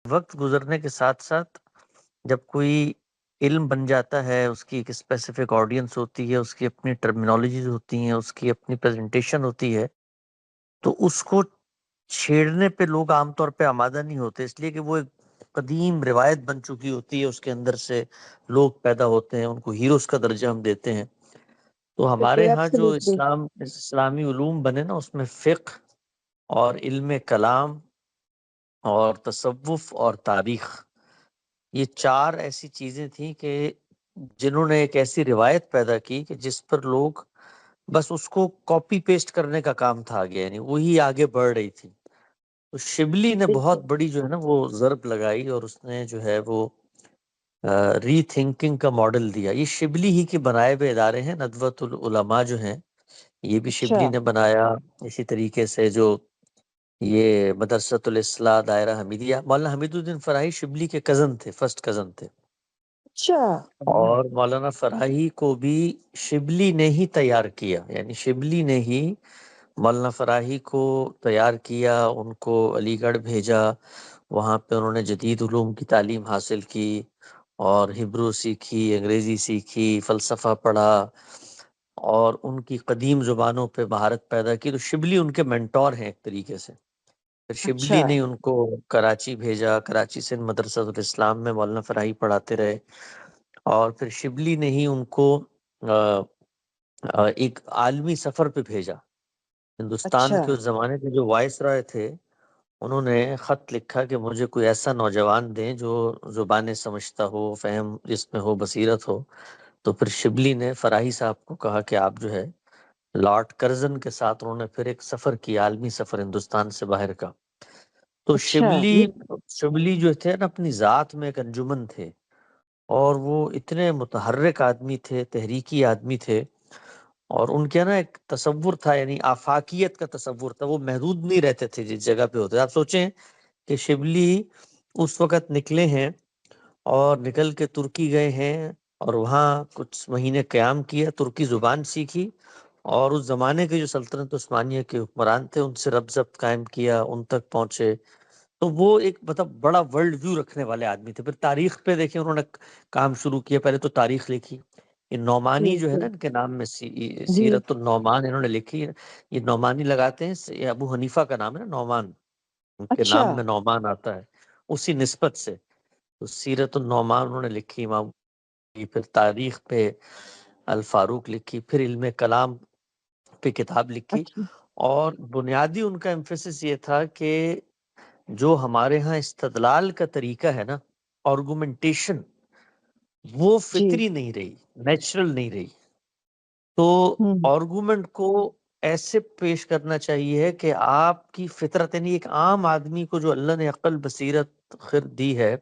وقت گزرنے کے ساتھ ساتھ جب کوئی علم بن جاتا ہے، اس کی ایک اسپیسیفک آڈینس ہوتی ہے، اس کی اپنی ٹرمینالوجیز ہوتی ہیں، اس کی اپنی پریزنٹیشن ہوتی ہے، تو اس کو چھیڑنے پہ لوگ عام طور پہ آمادہ نہیں ہوتے، اس لیے کہ وہ ایک قدیم روایت بن چکی ہوتی ہے، اس کے اندر سے لوگ پیدا ہوتے ہیں، ان کو ہیروز کا درجہ ہم دیتے ہیں۔ تو ہمارے بالکل ہاں جو ایبسلیوٹلی. اسلامی علوم بنے نا، اس میں فقہ اور علم کلام اور تصوف اور تاریخ، یہ چار ایسی چیزیں تھیں کہ جنہوں نے ایک ایسی روایت پیدا کی کہ جس پر لوگ بس اس کو کاپی پیسٹ کرنے کا کام تھا آگے، یعنی وہی آگے بڑھ رہی تھی۔ تو شبلی نے بہت بالکل. بڑی جو ہے نا وہ ضرب لگائی، اور اس نے جو ہے وہ ری تھنکنگ کا ماڈل دیا۔ یہ شبلی ہی کے بنائے ہوئے ادارے ہیں، ندوۃ العلماء جو ہیں یہ بھی اچھا شبلی نے بنایا۔ اسی طریقے سے جو یہ مدرسۃ الاصلاح دائرہ حمیدیہ، مولانا حمید الدین فراہی شبلی کے کزن تھے، فرسٹ کزن تھے، اچھا. اور مولانا فراہی کو بھی شبلی نے ہی تیار کیا، یعنی شبلی نے ہی مولانا فراہی کو تیار کیا، ان کو علی گڑھ بھیجا، وہاں پہ انہوں نے جدید علوم کی تعلیم حاصل کی، اور ہبرو سیکھی، انگریزی سیکھی، فلسفہ پڑھا، اور ان کی قدیم زبانوں پہ مہارت پیدا کی۔ تو شبلی ان کے مینٹور ہیں ایک طریقے سے۔ پھر شبلی اچھا. نے ان کو کراچی بھیجا، کراچی سے مدرسۃ الاسلام میں مولانا فراہی پڑھاتے رہے، اور پھر شبلی نے ہی ان کو ایک عالمی سفر پہ بھیجا۔ ہندوستان اچھا. کے اس زمانے کے جو وائس رائے تھے، انہوں نے خط لکھا کہ مجھے کوئی ایسا نوجوان دیں جو زبانیں سمجھتا ہو، فہم جس میں ہو، بصیرت ہو۔ تو پھر شبلی نے فراہی صاحب کو کہا کہ آپ جو ہے لارڈ کرزن کے ساتھ انہوں نے پھر ایک سفر کیا، عالمی سفر ہندوستان سے باہر کا۔ تو اچھا. یہ شبلی جو تھے نا اپنی ذات میں ایک انجمن تھے، اور وہ اتنے متحرک آدمی تھے، تحریکی آدمی تھے، اور ان کے نا ایک تصور تھا، یعنی آفاقیت کا تصور تھا، وہ محدود نہیں رہتے تھے جس جگہ پہ ہوتے۔ آپ سوچیں کہ شبلی اس وقت نکلے ہیں اور نکل کے ترکی گئے ہیں، اور وہاں کچھ مہینے قیام کیا، ترکی زبان سیکھی، اور اس زمانے کے جو سلطنت عثمانیہ کے حکمران تھے ان سے ربط ضبط قائم کیا، ان تک پہنچے۔ تو وہ ایک مطلب بڑا ورلڈ ویو رکھنے والے آدمی تھے۔ پھر تاریخ پہ دیکھیں انہوں نے کام شروع کیا، پہلے تو تاریخ لکھی، یہ نعمانی جو ہے نا بالکل. ان کے نام میں جی. سیرت النعمان انہوں نے لکھی ہے۔ یہ نعمانی لگاتے ہیں، یہ ابو حنیفہ کا نام ہے نا نعمان، ان کے اچھا. نام میں نعمان آتا ہے اسی نسبت سے۔ تو سیرت النعمان انہوں نے لکھی امام کی، پھر تاریخ پہ الفاروق لکھی، پھر علم کلام پہ کتاب لکھی، اچھا. اور بنیادی ان کا ایمفیسس یہ تھا کہ جو ہمارے ہاں استدلال کا طریقہ ہے نا، آرگومنٹیشن، وہ جی. فطری نہیں رہی، نیچرل نہیں رہی۔ تو ہوں. آرگومنٹ کو ایسے پیش کرنا چاہیے کہ آپ کی فطرت، یعنی ایک عام آدمی کو جو اللہ نے عقل بصیرت خیر دی ہے،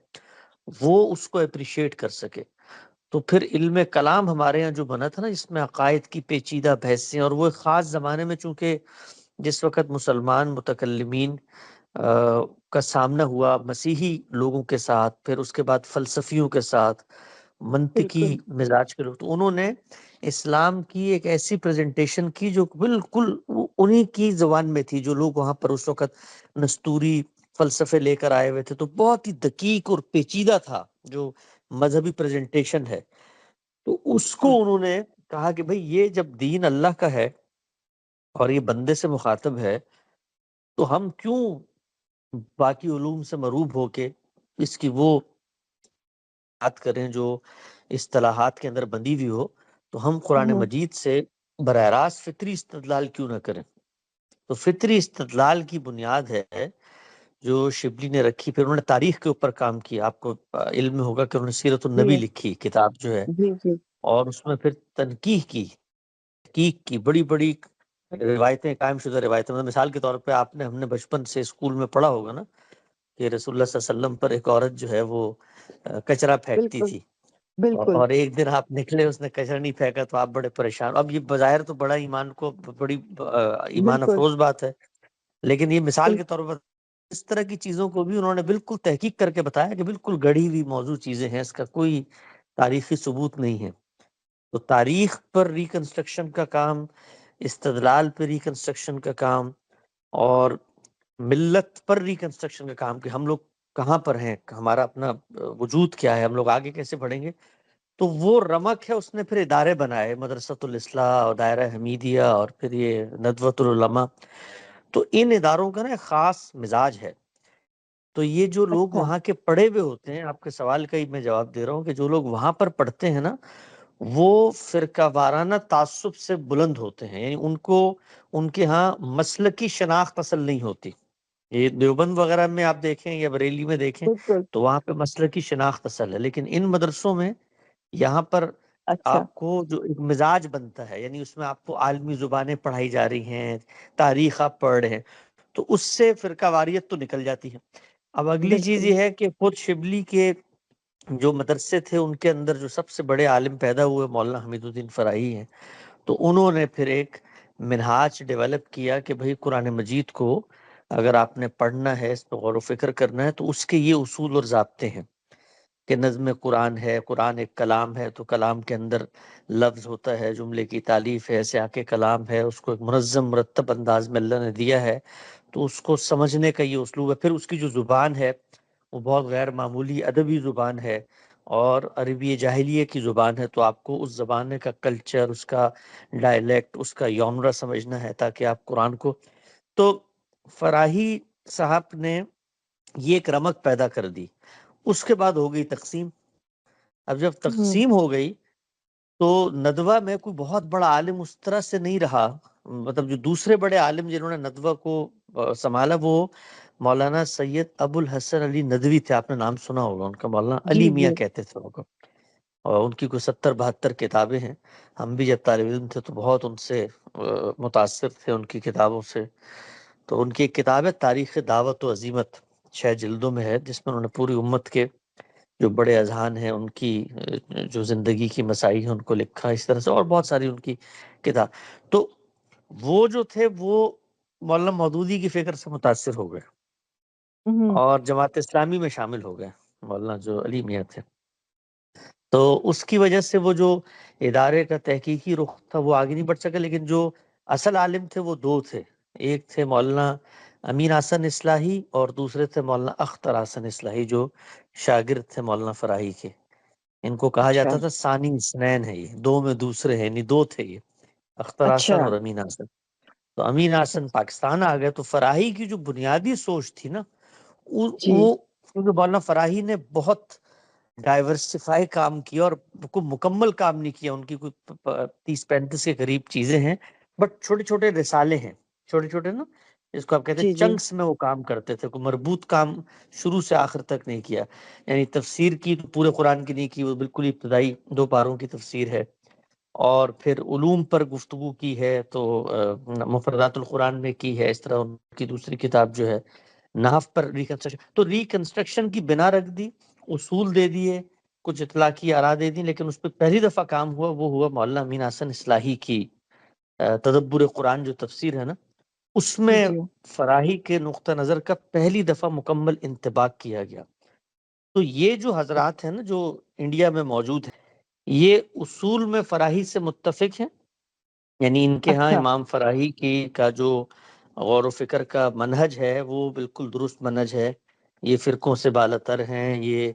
وہ اس کو اپریشیٹ کر سکے۔ تو پھر علم کلام ہمارے یہاں جو بنا تھا نا، اس میں عقائد کی پیچیدہ بحثیں، اور وہ ایک خاص زمانے میں چونکہ جس وقت مسلمان متکلمین کا سامنا ہوا مسیحی لوگوں کے ساتھ، پھر اس کے بعد فلسفیوں کے ساتھ، منطقی بالکل. مزاج کے لوگ، تو انہوں نے اسلام کی ایک ایسی پریزنٹیشن کی جو بالکل انہی کی زبان میں تھی، جو لوگ وہاں پر اس وقت نستوری فلسفے لے کر آئے ہوئے تھے۔ تو بہت ہی دقیق اور پیچیدہ تھا جو مذہبی پریزنٹیشن ہے۔ تو اس کو انہوں نے کہا کہ بھئی یہ جب دین اللہ کا ہے اور یہ بندے سے مخاطب ہے، تو ہم کیوں باقی علوم سے مروب ہو کے اس کی وہ بات کریں جو اصطلاحات کے اندر بندی ہوئی ہو، تو ہم قرآن ہوں. مجید سے براہ راست فطری استدلال کیوں نہ کریں۔ تو فطری استدلال کی بنیاد ہے جو شبلی نے رکھی۔ پھر انہوں نے تاریخ کے اوپر کام کیا، آپ کو علم میں ہوگا کہ انہوں نے سیرت جی. النبی لکھی کتاب جو ہے، جی. جی. اور اس میں پھر تنقیح کی، تحقیق کی، بڑی بڑی روایتیں، قائم شدہ روایتیں، مطلب مثال کے طور پہ آپ نے، ہم نے بچپن سے اسکول میں پڑھا ہوگا نا کہ رسول اللہ صلی اللہ علیہ وسلم پر ایک عورت جو ہے وہ کچرا پھینکتی بالکل. تھی، بالکل. اور ایک دن آپ نکلے اس نے کچرا نہیں پھینکا تو آپ بڑے پریشان۔ اب یہ بظاہر تو بڑا ایمان کو بڑی ایمان بالکل. افروز بات ہے، لیکن یہ مثال کے بالکل. طور پر اس طرح کی چیزوں کو بھی انہوں نے بالکل تحقیق کر کے بتایا کہ بالکل گڑھی ہوئی موضوع چیزیں ہیں، اس کا کوئی تاریخی ثبوت نہیں ہے۔ تو تاریخ پر ریکنسٹرکشن کا کام، استدلال پر ریکنسٹرکشن کا کام، اور ملت پر ریکنسٹرکشن کا کام، کہ ہم لوگ کہاں پر ہیں، ہمارا اپنا وجود کیا ہے، ہم لوگ آگے کیسے بڑھیں گے. تو وہ رمق ہے، اس نے پھر ادارے بنائے، مدرسۃ الاصلاح اور دائرہ حمیدیہ اور پھر یہ ندوۃ العلماء. تو ان اداروں کا نا ایک خاص مزاج ہے. تو یہ جو لوگ اچھا وہاں کے پڑھے ہوئے ہوتے ہیں، آپ کے سوال کا ہی میں جواب دے رہا ہوں کہ جو لوگ وہاں پر پڑھتے ہیں نا، وہ فرقہ وارانہ تعصب سے بلند ہوتے ہیں. یعنی ان کو ان کے ہاں مسلکی شناخت اصل نہیں ہوتی. یہ دیوبند وغیرہ میں آپ دیکھیں یا بریلی میں دیکھیں بالکل تو وہاں پہ مسلکی شناخت اصل ہے، لیکن ان مدرسوں میں یہاں پر اچھا آپ کو جو ایک مزاج بنتا ہے، یعنی اس میں آپ کو عالمی زبانیں پڑھائی جا رہی ہیں، تاریخ آپ پڑھ رہے ہیں، تو اس سے فرقہ واریت تو نکل جاتی ہے. اب اگلی چیز بالکل یہ ہے کہ خود شبلی کے جو مدرسے تھے ان کے اندر جو سب سے بڑے عالم پیدا ہوئے مولانا حمید الدین فرائی ہیں. تو انہوں نے پھر ایک منہاج ڈیولپ کیا کہ بھئی قرآن مجید کو اگر آپ نے پڑھنا ہے، اس پہ غور و فکر کرنا ہے، تو اس کے یہ اصول اور ضابطے ہیں کہ نظم قرآن ہے، قرآن ایک کلام ہے، تو کلام کے اندر لفظ ہوتا ہے، جملے کی تالیف ہے، سیاق کلام ہے، اس کو ایک منظم مرتب انداز میں اللہ نے دیا ہے. تو اس کو سمجھنے کا یہ اسلوب ہے. پھر اس کی جو زبان ہے وہ بہت غیر معمولی ادبی زبان ہے اور عربی جاہلیہ کی زبان ہے. تو آپ کو اس زبان کا کلچر، اس کا ڈائلیکٹ، اس کا یونرا سمجھنا ہے تاکہ آپ قرآن کو. تو فراہی صاحب نے یہ ایک رمق پیدا کر دی. اس کے بعد ہو گئی تقسیم. اب جب ہوں تقسیم ہو گئی تو ندوہ میں کوئی بہت بڑا عالم اس طرح سے نہیں رہا. مطلب جو دوسرے بڑے عالم جنہوں نے ندوہ کو سنبھالا، وہ مولانا سید ابو الحسن علی ندوی تھے. آپ نے نام سنا ہوگا ان کا، مولانا جی علی جی میاں کہتے تھے ان کو. اور ان کی کوئی 70-72 کتابیں ہیں. ہم بھی جب طالب علم تھے تو بہت ان سے متاثر تھے، ان کی کتابوں سے. تو ان کی ایک کتاب ہے تاریخ دعوت و عزیمت، 6 جلدوں میں ہے، جس میں انہوں نے پوری امت کے جو بڑے اذہان ہیں، ان کی جو زندگی کی مسائل ہیں، ان کو لکھا. اس طرح سے اور بہت ساری ان کی کتاب. تو وہ جو تھے وہ مولانا مودودی کی فکر سے متاثر ہو گئے ہوں اور جماعت اسلامی میں شامل ہو گئے. مولانا جو علی میاں تھے، تو اس کی وجہ سے وہ جو ادارے کا تحقیقی رخ تھا وہ آگے نہیں بڑھ سکا. لیکن جو اصل عالم تھے وہ دو تھے. ایک تھے مولانا امین حسن اصلاحی اور دوسرے تھے مولانا اختر حسن اصلاحی، جو شاگرد تھے مولانا فراہی کے. ان کو کہا اچھا جاتا تھا ثانی اثنین ہے، یہ دو میں دوسرے ہیں، یعنی دو تھے یہ، اختر اچھا حسن اور امین حسن. تو امین حسن پاکستان آ گئے تو فراہی کی جو بنیادی سوچ تھی نا، جی وہ کیونکہ مولانا فراہی نے بہت ڈائیورسفائی کام کیا اور کوئی مکمل کام نہیں کیا. ان کی کوئی 30-35 کے قریب چیزیں ہیں، بٹ چھوٹے چھوٹے رسالے ہیں، چھوٹے چھوٹے نا، اس کو آپ کہتے ہیں جی جی چنکس میں وہ کام کرتے تھے. کوئی مربوط کام شروع سے آخر تک نہیں کیا. یعنی تفسیر کی تو پورے قرآن کی نہیں کی، وہ بالکل ابتدائی 2 پاروں کی تفسیر ہے. اور پھر علوم پر گفتگو کی ہے تو مفردات القرآن میں کی ہے. اس طرح ان کی دوسری کتاب جو ہے نحو پر ریکنسٹرکشن، تو ریکنسٹرکشن کی بنا رکھ دی، اصول دے دیے، کچھ اطلاقی آراء دے دی. لیکن اس پہ پہلی دفعہ کام ہوا وہ ہوا مولانا امین حسن اصلاحی کی تدبر قرآن جو تفسیر ہے نا، اس جی میں جی فراہی کے نقطہ نظر کا پہلی دفعہ مکمل انطباق کیا گیا. تو یہ جو حضرات ہیں نا جو انڈیا میں موجود ہیں، یہ اصول میں فراہی سے متفق ہیں. یعنی ان کے ہاں اچھا امام فراہی کی کا جو غور و فکر کا منہج ہے وہ بالکل درست منہج ہے. یہ فرقوں سے بالاتر ہیں. یہ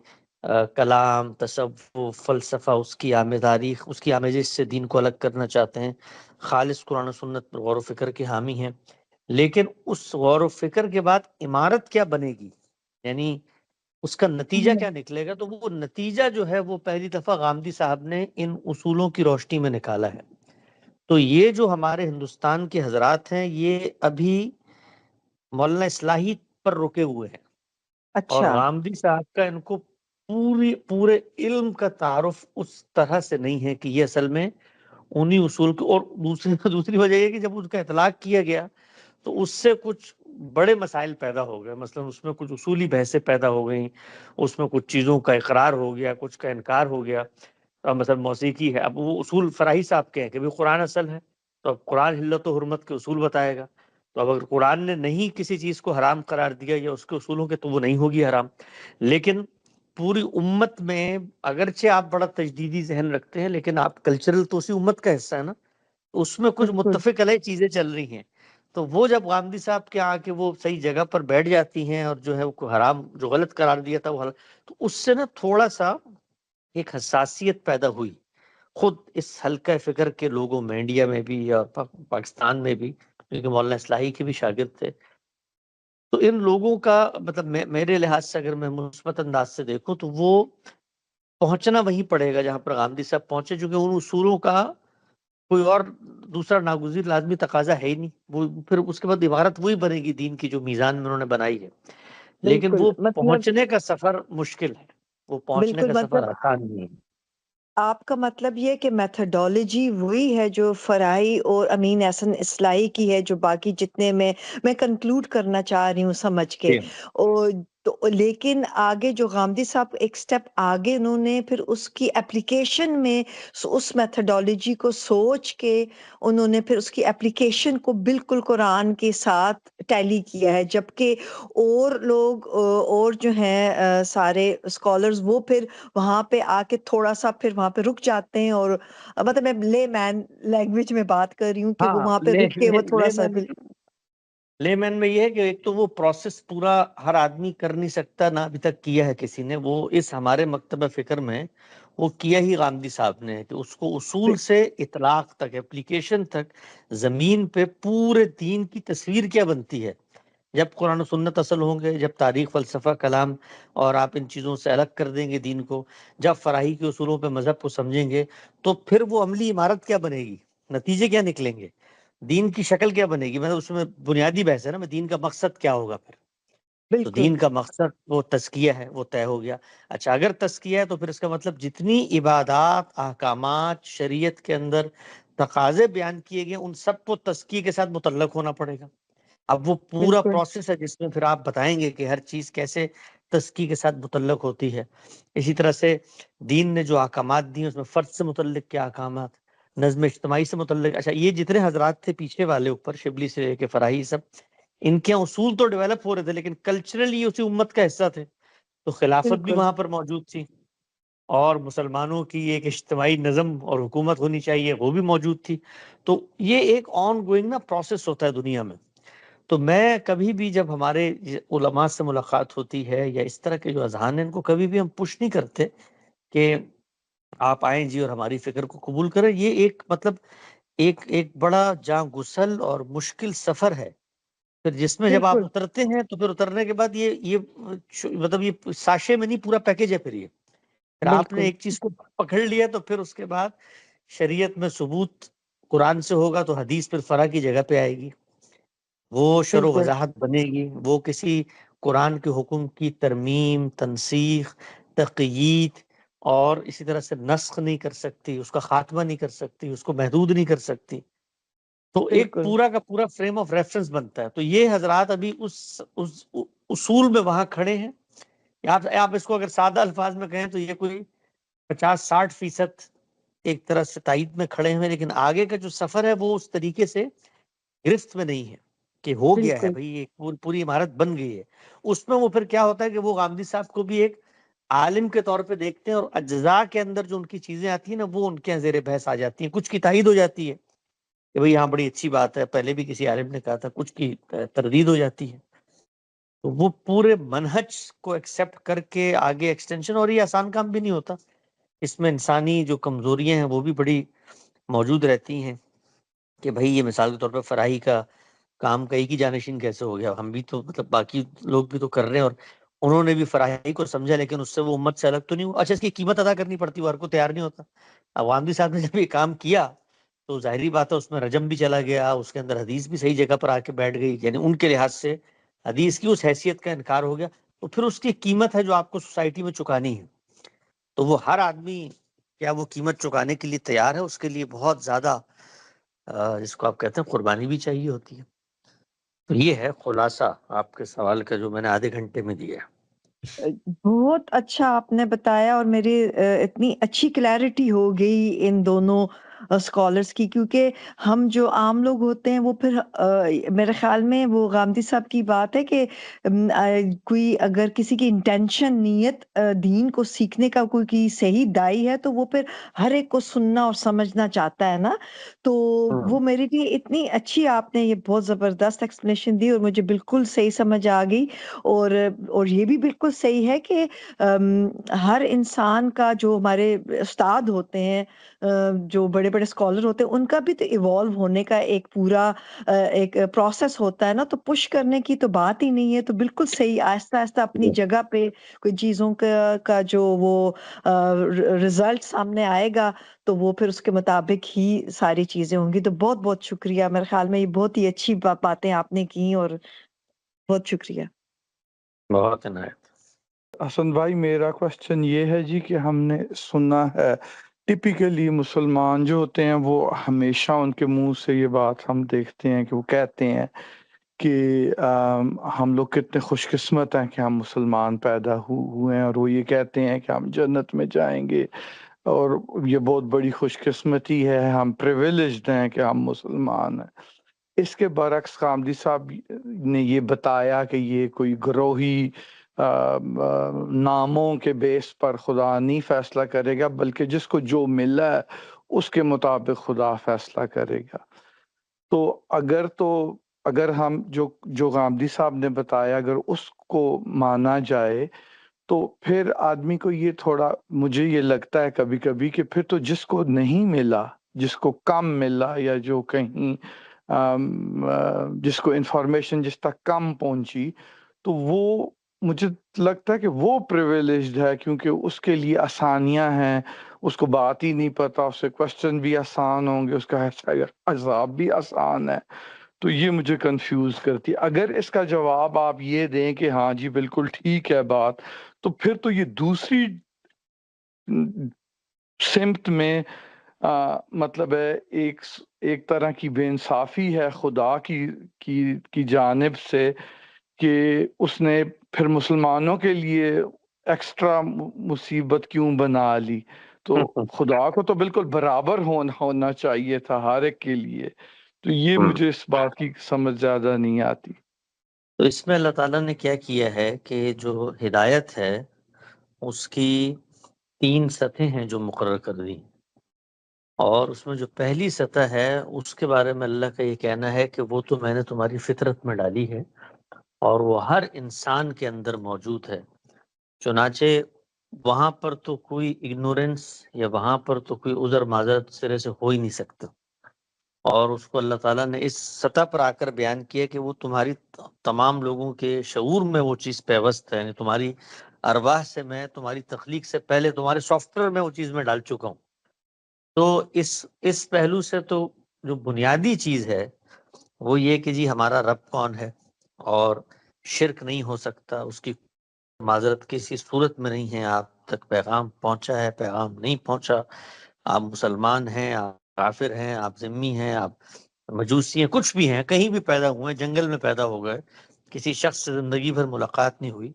کلام، تصوف، فلسفہ، اس کی آمیزاری، اس کی آمیزش سے دین کو الگ کرنا چاہتے ہیں. خالص قرآن و سنت پر غور و فکر کے حامی ہیں. لیکن اس غور و فکر کے بعد عمارت کیا بنے گی، یعنی اس کا نتیجہ ہوں کیا نکلے گا، تو وہ نتیجہ جو ہے وہ پہلی دفعہ غامدی صاحب نے ان اصولوں کی روشنی میں نکالا ہے. تو یہ جو ہمارے ہندوستان کے حضرات ہیں یہ ابھی مولانا اصلاحی پر رکے ہوئے ہیں. اور اچھا غامدی صاحب کا ان کو پورے علم کا تعارف اس طرح سے نہیں ہے کہ یہ اصل میں انہی اصول کو. اور دوسری وجہ یہ کہ جب اس کا اطلاق کیا گیا تو اس سے کچھ بڑے مسائل پیدا ہو گئے. مثلا اس میں کچھ اصولی بحثیں پیدا ہو گئیں، اس میں کچھ چیزوں کا اقرار ہو گیا، کچھ کا انکار ہو گیا. مثلا موسیقی ہے، اب وہ اصول فراہی صاحب کے ہیں کہ قرآن اصل ہے، تو اب قرآن حلت و حرمت کے اصول بتائے گا. تو اب اگر قرآن نے نہیں کسی چیز کو حرام قرار دیا یا اس کے اصولوں کے، تو وہ نہیں ہوگی حرام. لیکن پوری امت میں اگرچہ آپ بڑا تجدیدی ذہن رکھتے ہیں، لیکن آپ کلچرل تو اسی امت کا حصہ ہے نا، اس میں کچھ بالکل متفق علیہ چیزیں چل رہی ہیں. تو وہ جب غامدی صاحب کے آ کے وہ صحیح جگہ پر بیٹھ جاتی ہیں اور جو ہے وہ حرام جو غلط قرار دیا تھا وہ حلال، تو اس سے نا تھوڑا سا ایک حساسیت پیدا ہوئی خود اس حلقہ فکر کے لوگوں میں، انڈیا میں بھی اور پاکستان میں بھی، کیونکہ مولانا اصلاحی کے بھی شاگرد تھے. تو ان لوگوں کا مطلب میرے لحاظ سے اگر میں مثبت انداز سے دیکھوں تو وہ پہنچنا وہیں پڑے گا جہاں پر غامدی صاحب پہنچے، چونکہ ان اصولوں کا کوئی اور دوسرا ناگزیر لازمی تقاضا ہے ہی نہیں. وہ پھر اس کے بعد عبارت وہی بنے گی دین کی جو میزان میں انہوں نے بنائی ہے، لیکن بالکل وہ مطلب پہنچنے کا سفر مشکل ہے، وہ پہنچنے بالکل کا سفر مطلب آسان نہیں ہے. آپ کا مطلب یہ کہ میتھڈالوجی وہی ہے جو فرائی اور امین احسن اصلاحی کی ہے، جو باقی جتنے میں کنکلوڈ کرنا چاہ رہی ہوں سمجھ کے. جی اور تو لیکن آگے جو غامدی صاحب ایک سٹیپ آگے انہوں نے پھر اس کی اپلیکیشن میں اس میتھڈالوجی کو سوچ کے انہوں نے پھر اس کی اپلیکیشن کو بالکل قرآن کے ساتھ ٹیلی کیا ہے، جبکہ اور لوگ اور جو ہیں سارے اسکالرز وہ پھر وہاں پہ آ کے تھوڑا سا پھر وہاں پہ رک جاتے ہیں. اور مطلب میں لے مین لینگویج میں بات کر رہی ہوں کہ وہ ہاں، وہاں پہ رک کے وہ تھوڑا سا لے مین میں یہ ہے کہ ایک تو وہ پروسیس پورا ہر آدمی کر نہیں سکتا، نہ ابھی تک کیا ہے کسی نے. وہ اس ہمارے مکتبہ فکر میں وہ کیا ہی غامدی صاحب نے، کہ اس کو اصول سے اطلاق تک، اپلیکیشن تک، زمین پہ پورے دین کی تصویر کیا بنتی ہے. جب قرآن و سنت اصل ہوں گے، جب تاریخ، فلسفہ، کلام اور آپ ان چیزوں سے الگ کر دیں گے دین کو، جب فراہی کے اصولوں پہ مذہب کو سمجھیں گے، تو پھر وہ عملی عمارت کیا بنے گی، نتیجے کیا نکلیں گے، دین کی شکل کیا بنے گی. مطلب اس میں بنیادی بحث ہے نا، دین کا مقصد کیا ہوگا پھر. تو بالکل دین کا مقصد وہ تزکیہ ہے، وہ طے ہو گیا. اچھا اگر تزکیہ ہے تو پھر اس کا مطلب جتنی عبادات، احکامات شریعت کے اندر تقاضے بیان کیے گئے ان سب کو تزکیے کے ساتھ متعلق ہونا پڑے گا. اب وہ پورا بالکل پروسیس ہے جس میں پھر آپ بتائیں گے کہ ہر چیز کیسے تزکی کے ساتھ متعلق ہوتی ہے. اسی طرح سے دین نے جو احکامات دی اس میں فرد سے متعلق کیا احکامات، نظم اجتماعی سے متعلق. اچھا یہ جتنے حضرات تھے پیچھے والے اوپر، شبلی سے لے کے فراہی، سب ان کے اصول تو ڈیولپ ہو رہے تھے لیکن کلچرلی اسی امت کا حصہ تھے. تو خلافت بھی بالکل وہاں پر موجود تھی، اور مسلمانوں کی ایک اجتماعی نظم اور حکومت ہونی چاہیے وہ بھی موجود تھی. تو یہ ایک آن گوئنگ نا پروسیس ہوتا ہے دنیا میں. تو میں کبھی بھی جب ہمارے علماء سے ملاقات ہوتی ہے یا اس طرح کے جو اذہان ہیں ان کو کبھی بھی ہم پش نہیں کرتے کہ آپ آئیں جی اور ہماری فکر کو قبول کریں. یہ ایک مطلب ایک بڑا جاں گسل اور مشکل سفر ہے، پھر جس میں جب آپ بالکل اترتے ہیں تو پھر اترنے کے بعد یہ مطلب یہ ساشے میں نہیں، پورا پیکیج ہے. پھر پھر آپ نے بالکل ایک چیز کو پکڑ لیا تو پھر اس کے بعد شریعت میں ثبوت قرآن سے ہوگا تو حدیث پھر فرع کی جگہ پہ آئے گی، وہ شرح و بالکل وضاحت بنے گی. وہ کسی قرآن کے حکم کی ترمیم، تنسیخ، تقیید اور اسی طرح سے نسخ نہیں کر سکتی، اس کا خاتمہ نہیں کر سکتی، اس کو محدود نہیں کر سکتی. تو ایک بالکل پورا کا پورا فریم آف ریفرنس بنتا ہے. تو یہ حضرات ابھی اس اصول میں وہاں کھڑے ہیں. آپ اس کو اگر سادہ الفاظ میں کہیں تو یہ کوئی 50-60% ایک طرح سے تائید میں کھڑے ہوئے، لیکن آگے کا جو سفر ہے وہ اس طریقے سے گرفت میں نہیں ہے کہ ہو گیا ہے بالکل بھئی ایک پوری عمارت بن گئی ہے. اس میں وہ پھر کیا ہوتا ہے کہ وہ غامدی صاحب کو بھی ایک عالم کے طور پہ دیکھتے ہیں، اور اجزاء کے اندر جو ان کی چیزیں آتی ہیں نا وہ ان کے زیر بحث آ جاتی ہیں. کچھ کی تائید ہو جاتی ہے کہ بھئی یہاں بڑی اچھی بات ہے، پہلے بھی کسی عالم نے کہا تھا، کچھ کی تردید ہو جاتی ہے. تو وہ پورے منہج کو ایکسپٹ کر کے آگے ایکسٹینشن، اور یہ آسان کام بھی نہیں ہوتا، اس میں انسانی جو کمزوریاں ہیں وہ بھی بڑی موجود رہتی ہیں. کہ بھئی یہ مثال کے طور پہ فراہی کا کام کا ایک ہی جانشین کیسے ہو گیا. ہم بھی تو مطلب باقی لوگ بھی تو کر رہے ہیں، اور انہوں نے بھی فراہی کو سمجھا لیکن اس سے وہ امت سے الگ تو نہیں ہوا. اچھا اس کی قیمت ادا کرنی پڑتی، وہ ہر کو تیار نہیں ہوتا. غامدی صاحب نے جب یہ کام کیا تو ظاہری بات ہے اس میں رجم بھی چلا گیا، اس کے اندر حدیث بھی صحیح جگہ پر آ کے بیٹھ گئی، یعنی ان کے لحاظ سے حدیث کی اس حیثیت کا انکار ہو گیا. تو پھر اس کی قیمت ہے جو آپ کو سوسائٹی میں چکانی ہے. تو وہ ہر آدمی کیا وہ قیمت چکانے کے لیے تیار ہے؟ اس کے لیے بہت زیادہ جس کو آپ کہتے ہیں قربانی بھی چاہیے ہوتی ہے. تو یہ ہے خلاصہ آپ کے سوال کا جو میں نے آدھے گھنٹے میں دیا ہے. بہت اچھا آپ نے بتایا، اور میری اتنی اچھی کلیئرٹی ہو گئی ان دونوں اسکالرس کی، کیونکہ ہم جو عام لوگ ہوتے ہیں وہ پھر میرے خیال میں وہ غامدی صاحب کی بات ہے کہ کوئی اگر کسی کی انٹینشن نیت دین کو سیکھنے کا کوئی صحیح دائی ہے تو وہ پھر ہر ایک کو سننا اور سمجھنا چاہتا ہے نا، تو وہ میرے لیے اتنی اچھی آپ نے یہ بہت زبردست ایکسپلینیشن دی اور مجھے بالکل صحیح سمجھ آ گئی، اور یہ بھی بالکل صحیح ہے کہ ہر انسان کا جو ہمارے استاد ہوتے ہیں، جو بڑے بڑے اسکالر ہوتے ہیں، ان کا بھی تو ایوالو ہونے کا ایک پورا ایک پروسیس ہوتا ہے نا، تو پش کرنے کی تو بات ہی نہیں ہے، تو بالکل صحیح، آہستہ آہستہ اپنی جگہ پہ کوئی چیزوں کا جو وہ رزلٹ سامنے آئے گا تو وہ پھر اس کے مطابق ہی ساری چیزیں ہوں گی۔ تو بہت بہت شکریہ، میرے خیال میں یہ بہت ہی اچھی باتیں آپ نے کی، اور بہت شکریہ۔ بہت عنایت۔ حسن بھائی، میرا کوشچن یہ ہے جی کہ ہم نے سنا ہے ٹپیکلی مسلمان جو ہوتے ہیں وہ ہمیشہ ان کے منہ سے یہ بات ہم دیکھتے ہیں کہ وہ کہتے ہیں کہ ہم لوگ کتنے خوش قسمت ہیں کہ ہم مسلمان پیدا ہوئے ہیں، اور وہ یہ کہتے ہیں کہ ہم جنت میں جائیں گے، اور یہ بہت بڑی خوش قسمتی ہے، ہم پریویلیجڈ ہیں کہ ہم مسلمان ہیں۔ اس کے برعکس غامدی صاحب نے یہ بتایا کہ یہ کوئی گروہی ناموں کے بیس پر خدا نہیں فیصلہ کرے گا، بلکہ جس کو جو ملا ہے اس کے مطابق خدا فیصلہ کرے گا۔ تو اگر ہم جو غامدی صاحب نے بتایا اگر اس کو مانا جائے تو پھر آدمی کو یہ تھوڑا، مجھے یہ لگتا ہے کبھی کبھی کہ پھر تو جس کو نہیں ملا، جس کو کم ملا، یا جو کہیں جس کو انفارمیشن جس تک کم پہنچی، تو وہ مجھے لگتا ہے کہ وہ پریویلیجڈ ہے، کیونکہ اس کے لیے آسانیاں ہیں، اس کو بات ہی نہیں پتا، اس سے کوشچن بھی آسان ہوں گے، اس کا عذاب بھی آسان ہے۔ تو یہ مجھے کنفیوز کرتی ہے۔ اگر اس کا جواب آپ یہ دیں کہ ہاں جی بالکل ٹھیک ہے بات، تو پھر تو یہ دوسری سمت میں مطلب ہے ایک طرح کی بے انصافی ہے خدا کی جانب سے، کہ اس نے پھر مسلمانوں کے لیے ایکسٹرا مصیبت کیوں بنا لی؟ تو خدا کو تو بالکل برابر ہونا چاہیے تھا ہر ایک کے لیے۔ تو یہ مجھے اس بات کی سمجھ زیادہ نہیں آتی۔ تو اس میں اللہ تعالیٰ نے کیا کیا ہے کہ جو ہدایت ہے اس کی 3 سطحیں ہیں جو مقرر کر دی، اور اس میں جو پہلی سطح ہے اس کے بارے میں اللہ کا یہ کہنا ہے کہ وہ تو میں نے تمہاری فطرت میں ڈالی ہے اور وہ ہر انسان کے اندر موجود ہے، چنانچہ وہاں پر تو کوئی اگنورنس یا وہاں پر تو کوئی عذر معذرت سرے سے ہو ہی نہیں سکتا۔ اور اس کو اللہ تعالیٰ نے اس سطح پر آ کر بیان کیا کہ وہ تمہاری تمام لوگوں کے شعور میں وہ چیز پیوست ہے، یعنی تمہاری ارواح سے میں تمہاری تخلیق سے پہلے تمہارے سافٹ ویئر میں وہ چیز میں ڈال چکا ہوں۔ تو اس پہلو سے تو جو بنیادی چیز ہے وہ یہ کہ جی ہمارا رب کون ہے، اور شرک نہیں ہو سکتا، اس کی معذرت کسی صورت میں نہیں ہے، آپ تک پیغام پہنچا ہے، پیغام نہیں پہنچا، آپ مسلمان ہیں، آپ کافر ہیں، آپ ذمی ہیں، آپ مجوسی ہیں، کچھ بھی ہیں، کہیں بھی پیدا ہوئے، جنگل میں پیدا ہو گئے، کسی شخص سے زندگی بھر ملاقات نہیں ہوئی،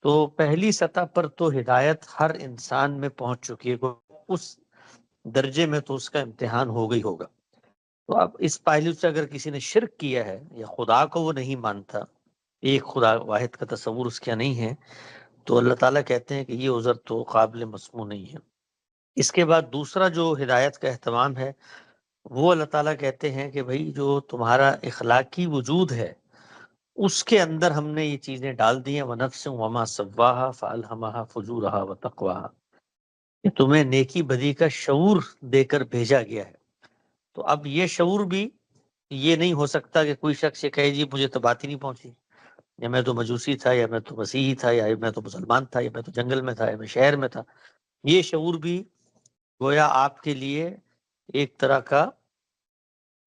تو پہلی سطح پر تو ہدایت ہر انسان میں پہنچ چکی ہے، اس درجے میں تو اس کا امتحان ہو گئی ہوگا۔ تو اب اس پہلو سے اگر کسی نے شرک کیا ہے یا خدا کو وہ نہیں مانتا، ایک خدا واحد کا تصور اس کا نہیں ہے، تو اللہ تعالیٰ کہتے ہیں کہ یہ عذر تو قابل مسموع نہیں ہے۔ اس کے بعد دوسرا جو ہدایت کا اہتمام ہے وہ اللہ تعالیٰ کہتے ہیں کہ بھائی جو تمہارا اخلاقی وجود ہے اس کے اندر ہم نے یہ چیزیں ڈال دی ہیں، وَنَفْسٍ وَمَا سَوَّاهَا فَأَلْهَمَهَا فُجُورَهَا وَتَقْوَاهَا، کہ تمہیں نیکی بدی کا شعور دے کر بھیجا گیا ہے۔ تو اب یہ شعور بھی یہ نہیں ہو سکتا کہ کوئی شخص یہ کہے جی مجھے تو بات ہی نہیں پہنچی، یا میں تو مجوسی تھا، یا میں تو مسیحی تھا، یا میں تو مسلمان تھا، یا میں تو جنگل میں تھا، یا میں شہر میں تھا۔ یہ شعور بھی گویا آپ کے لیے ایک طرح کا